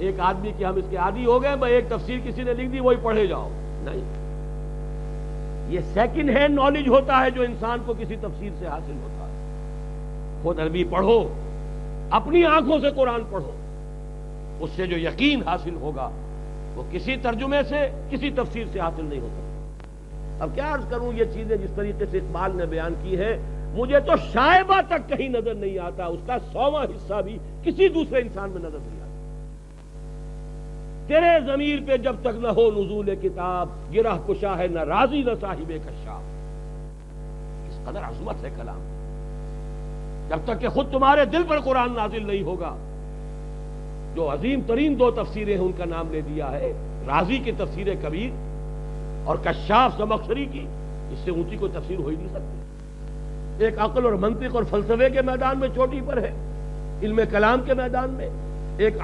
ایک آدمی کی ہم اس کے عادی ہو گئے، ایک تفسیر کسی نے لکھ دی وہی پڑھے جاؤ. نہیں، یہ سیکنڈ ہینڈ نالج ہوتا ہے جو انسان کو کسی تفسیر سے حاصل ہوتا ہے. خود عربی پڑھو، اپنی آنکھوں سے قرآن پڑھو، اس سے جو یقین حاصل ہوگا وہ کسی ترجمے سے، کسی تفسیر سے حاصل نہیں ہو سکتا. اب کیا عرض کروں، یہ چیزیں جس طریقے سے اقبال نے بیان کی ہے، مجھے تو شائبہ تک کہیں نظر نہیں آتا، اس کا 100واں حصہ بھی کسی دوسرے انسان میں نظر نہیں آتا. تیرے ضمیر پہ جب تک نہ ہو نزول کتاب، گرہ کشا ہے نہ راضی نہ صاحب کشاف. اس قدر عظمت ہے کلام. جب تک کہ خود تمہارے دل پر قرآن نازل نہیں ہوگا. جو عظیم ترین 2 تفسیریں ہیں ان کا نام لے دیا ہے، رازی کی تفسیر کبیر اور کشاف زمخشری کی. اس سے اونچی کوئی تفسیر ہو ہی نہیں سکتی. ایک عقل اور منطق اور فلسفے کے میدان میں چوٹی پر ہے، علم کلام کے میدان میں. ایک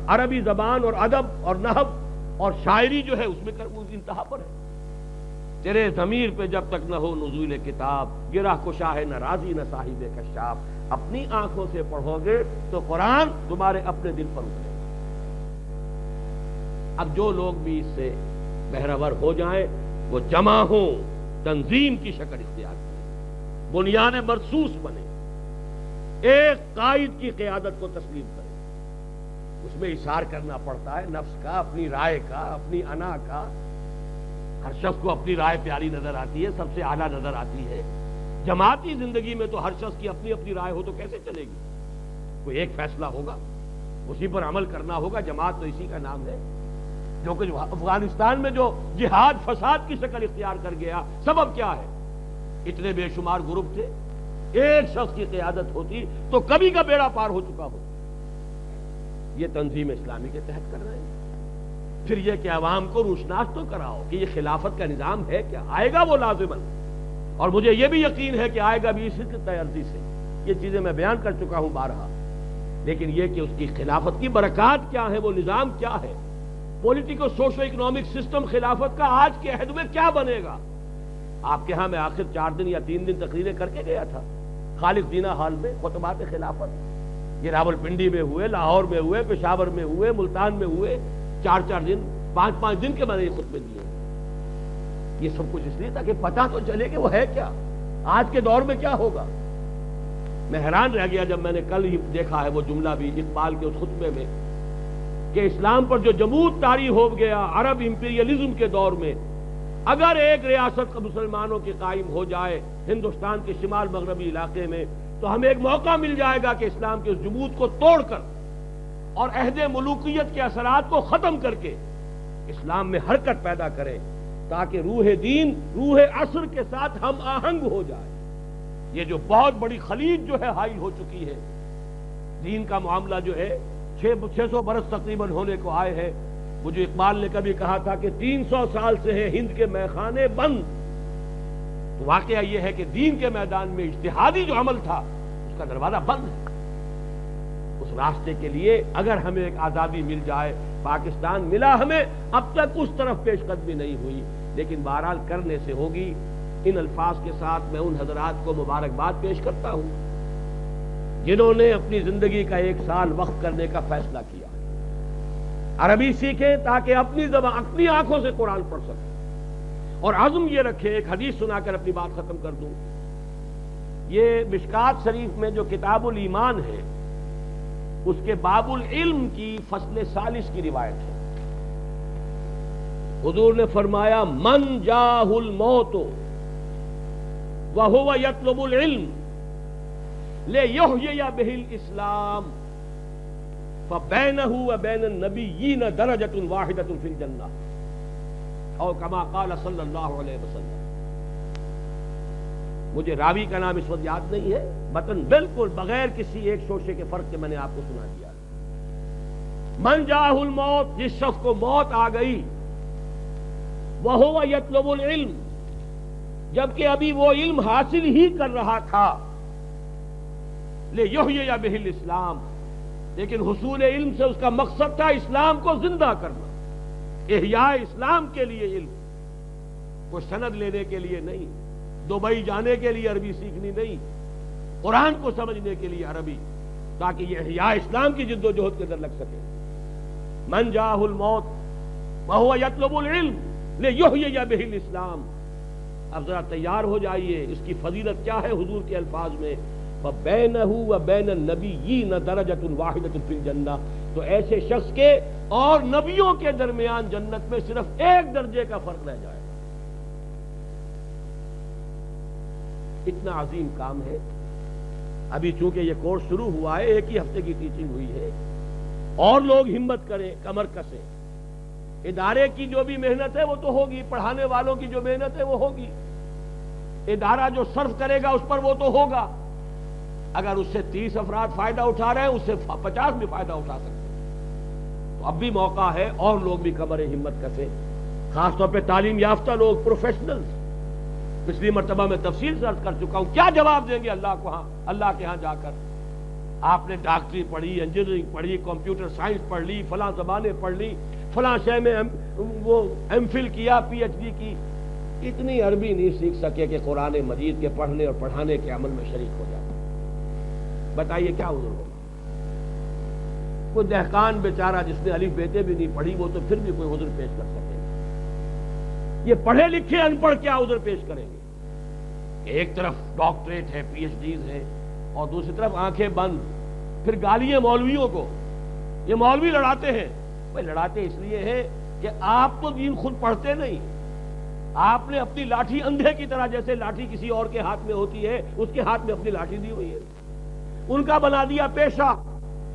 عربی زبان اور ادب اور نحو اور شاعری جو ہے اس میں انتہا پر ہے. تیرے ضمیر پہ جب تک نہ ہو نزول کتاب، گرہ کشا ہے نہ راضی نہ صاحب کشاف۔ اپنی آنکھوں سے پڑھو گے تو قرآن تمہارے اپنے دل پر اترے گا۔ اب جو لوگ بھی اس سے بہرور ہو جائیں وہ جمع ہوں، تنظیم کی شکل اختیار کریں، بنیان مرصوص بنے، ایک قائد کی قیادت کو تسلیم کریں۔ اس میں اثار کرنا پڑتا ہے نفس کا، اپنی رائے کا، اپنی انا کا۔ ہر شخص کو اپنی رائے پیاری نظر آتی ہے، سب سے اعلیٰ نظر آتی ہے۔ جماعتی زندگی میں تو ہر شخص کی اپنی اپنی رائے ہو تو کیسے چلے گی؟ کوئی ایک فیصلہ ہوگا، اسی پر عمل کرنا ہوگا۔ جماعت تو اسی کا نام ہے۔ جو کہ افغانستان میں جو جہاد فساد کی شکل اختیار کر گیا، سبب کیا ہے؟ اتنے بے شمار گروپ تھے، ایک شخص کی قیادت ہوتی تو کبھی کا بیڑا پار ہو چکا ہوتا۔ یہ تنظیم اسلامی کے تحت کر رہے ہیں۔ پھر یہ کہ عوام کو روشناس تو کراؤ کہ یہ خلافت کا نظام ہے کیا، آئے گا وہ لازماً، اور مجھے یہ بھی یقین ہے کہ آئے گا بھی اسی کی تیاری سے۔ یہ چیزیں میں بیان کر چکا ہوں بارہا، لیکن یہ کہ اس کی خلافت کی برکات کیا ہے، وہ نظام کیا ہے، پولیٹیکل سوشو اکنامک سسٹم خلافت کا آج کے عہد میں کیا بنے گا۔ آپ کے ہاں میں آخر 4 دن یا 3 دن تقریریں کر کے گیا تھا خالق دینا ہال میں، خطبات خلافت۔ یہ راول پنڈی میں ہوئے، لاہور میں ہوئے، پشاور میں ہوئے، ملتان میں ہوئے، 4 دن 5 دن کے میں نے یہ خطبے دیے۔ یہ سب کچھ اس لیے تھا کہ پتہ تو چلے کہ وہ ہے کیا، آج کے دور میں کیا ہوگا۔ میں حیران رہ گیا جب میں نے کل ہی دیکھا ہے وہ جملہ بھی اقبال کے اس خطبے میں کہ اسلام پر جو جمود طاری ہو گیا عرب امپیریلزم کے دور میں، اگر ایک ریاست مسلمانوں کی قائم ہو جائے ہندوستان کے شمال مغربی علاقے میں تو ہمیں ایک موقع مل جائے گا کہ اسلام کے اس جمود کو توڑ کر اور عہد ملوکیت کے اثرات کو ختم کر کے اسلام میں حرکت پیدا کرے، تاکہ روح دین روح عصر کے ساتھ ہم آہنگ ہو جائے۔ یہ جو بہت بڑی خلیج جو ہے حائل ہو چکی ہے، دین کا معاملہ جو ہے 600 برس تقریباً ہونے کو آئے ہیں۔ مجھے اقبال نے کبھی کہا تھا کہ 300 سال سے ہیں ہند کے میخانے بند۔ تو واقعہ یہ ہے کہ دین کے میدان میں اجتہادی جو عمل تھا اس کا دروازہ بند ہے۔ اس راستے کے لیے اگر ہمیں ایک آزادی مل جائے، پاکستان ملا ہمیں، اب تک اس طرف پیش قدمی نہیں ہوئی، لیکن بہرحال کرنے سے ہوگی۔ ان الفاظ کے ساتھ میں ان حضرات کو مبارکباد پیش کرتا ہوں جنہوں نے اپنی زندگی کا 1 سال وقف کرنے کا فیصلہ کیا۔ عربی سیکھیں تاکہ اپنی زبان اپنی آنکھوں سے قرآن پڑھ سکیں، اور عزم یہ رکھیں۔ ایک حدیث سنا کر اپنی بات ختم کر دوں۔ یہ مشکات شریف میں جو کتاب الایمان ہے اس کے باب العلم کی فصل 40 کی روایت ہے۔ حضور نے فرمایا من جاہ الموت وہو یطلب العلم لیحیی بہ الاسلام فبینہ وبین النبیین درجۃ واحدۃ فی الجنہ اور کما قال صلی اللہ علیہ وسلم۔ مجھے راوی کا نام اس وقت یاد نہیں ہے، متن بالکل بغیر کسی ایک شوشے کے فرق کے میں نے آپ کو سنا دیا۔ من جاہ الموت، جس شخص کو موت آ گئی، وہو یطلب العلم، جبکہ ابھی وہ علم حاصل ہی کر رہا تھا، لیحیی بہ الاسلام، لیکن حصول علم سے اس کا مقصد تھا اسلام کو زندہ کرنا، احیاء اسلام کے لیے علم، کوئی سند لینے کے لیے نہیں، دبئی جانے کے لیے عربی سیکھنی نہیں، قرآن کو سمجھنے کے لیے عربی، تاکہ یہ احیاء اسلام کی جد و جہد کے اندر لگ سکے۔ من جاہ الموت وہو یطلب العلم لیحیی بہ الاسلام۔ اب ذرا تیار ہو جائیے، اس کی فضیلت کیا ہے حضور کے الفاظ میں، فَبَيْنَهُ وَبَيْنَ النَّبِيِّينَ دَرَجَةٌ وَاحِدَةٌ فِي الْجَنَّةِ، تو ایسے شخص کے اور نبیوں کے درمیان جنت میں صرف 1 درجے کا فرق رہ جائے گا۔ اتنا عظیم کام ہے۔ ابھی چونکہ یہ کورس شروع ہوا ہے، 1 ہی ہفتے کی ٹیچنگ ہوئی ہے، اور لوگ ہمت کریں، کمر کسیں۔ ادارے کی جو بھی محنت ہے وہ تو ہوگی، پڑھانے والوں کی جو محنت ہے وہ ہوگی، ادارہ جو صرف کرے گا اس پر وہ تو ہوگا۔ اگر اس سے 30 افراد فائدہ اٹھا رہے ہیں، اس سے 50 بھی فائدہ اٹھا سکتے ہیں۔ تو اب بھی موقع ہے، اور لوگ بھی کمر ہمت کسیں، خاص طور پہ تعلیم یافتہ لوگ، پروفیشنلز۔ پچھلی مرتبہ میں تفصیل سے عرض کر چکا ہوں، کیا جواب دیں گے اللہ کے ہاں جا کر؟ آپ نے ڈاکٹری پڑھی، انجینئرنگ پڑھی، کمپیوٹر سائنس پڑھ لی، فلاں زبانیں پڑھ لی، فلاں شے میں وہ ایم فل کیا، پی ایچ ڈی کی، اتنی عربی نہیں سیکھ سکے کہ قرآن مجید کے پڑھنے اور پڑھانے کے عمل میں شریک ہو جاتا. بتائیے کیا عذر ہوگا؟ کوئی دہقان بیچارہ جس نے الف بیتے بھی نہیں پڑھی وہ تو پھر بھی کوئی عذر پیش کر سکے گا. یہ پڑھے لکھے ان پڑھ کیا عذر پیش کریں گے کہ ایک طرف ڈاکٹریٹ ہے، پی ایچ ڈیز ہے، اور دوسری طرف آنکھیں بند. پھر گالیاں مولویوں کو. یہ مولوی لڑاتے ہیں. بھائی لڑاتے اس لیے ہیں کہ آپ تو دین خود پڑھتے نہیں. آپ نے اپنی لاٹھی اندھے کی طرح، جیسے لاٹھی کسی اور کے ہاتھ میں ہوتی ہے اس کے ہاتھ میں اپنی لاٹھی دی ہوئی ہے. ان کا بنا دیا پیشہ،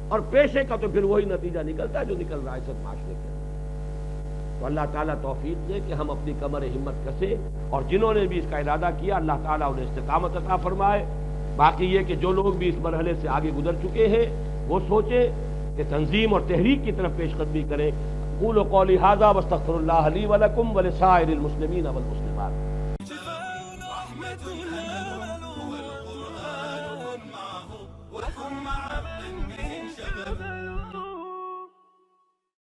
اور پیشے کا تو پھر وہی نتیجہ نکلتا ہے جو نکل رہا ہے اس معاشرے کے. تو اللہ تعالیٰ توفیق دے کہ ہم اپنی کمر ہمت کسے، اور جنہوں نے بھی اس کا ارادہ کیا اللہ تعالیٰ انہیں استقامت عطا فرمائے. باقی یہ کہ جو لوگ بھی اس مرحلے سے آگے گزر چکے ہیں وہ سوچیں کہ تنظیم اور تحریک کی طرف پیش قدمی کریں. قولوا قولی ھذا واستغفر اللہ لی ولکم ولسائر المسلمین والمسلمات. رحمة الله والقرآن معه وكن معه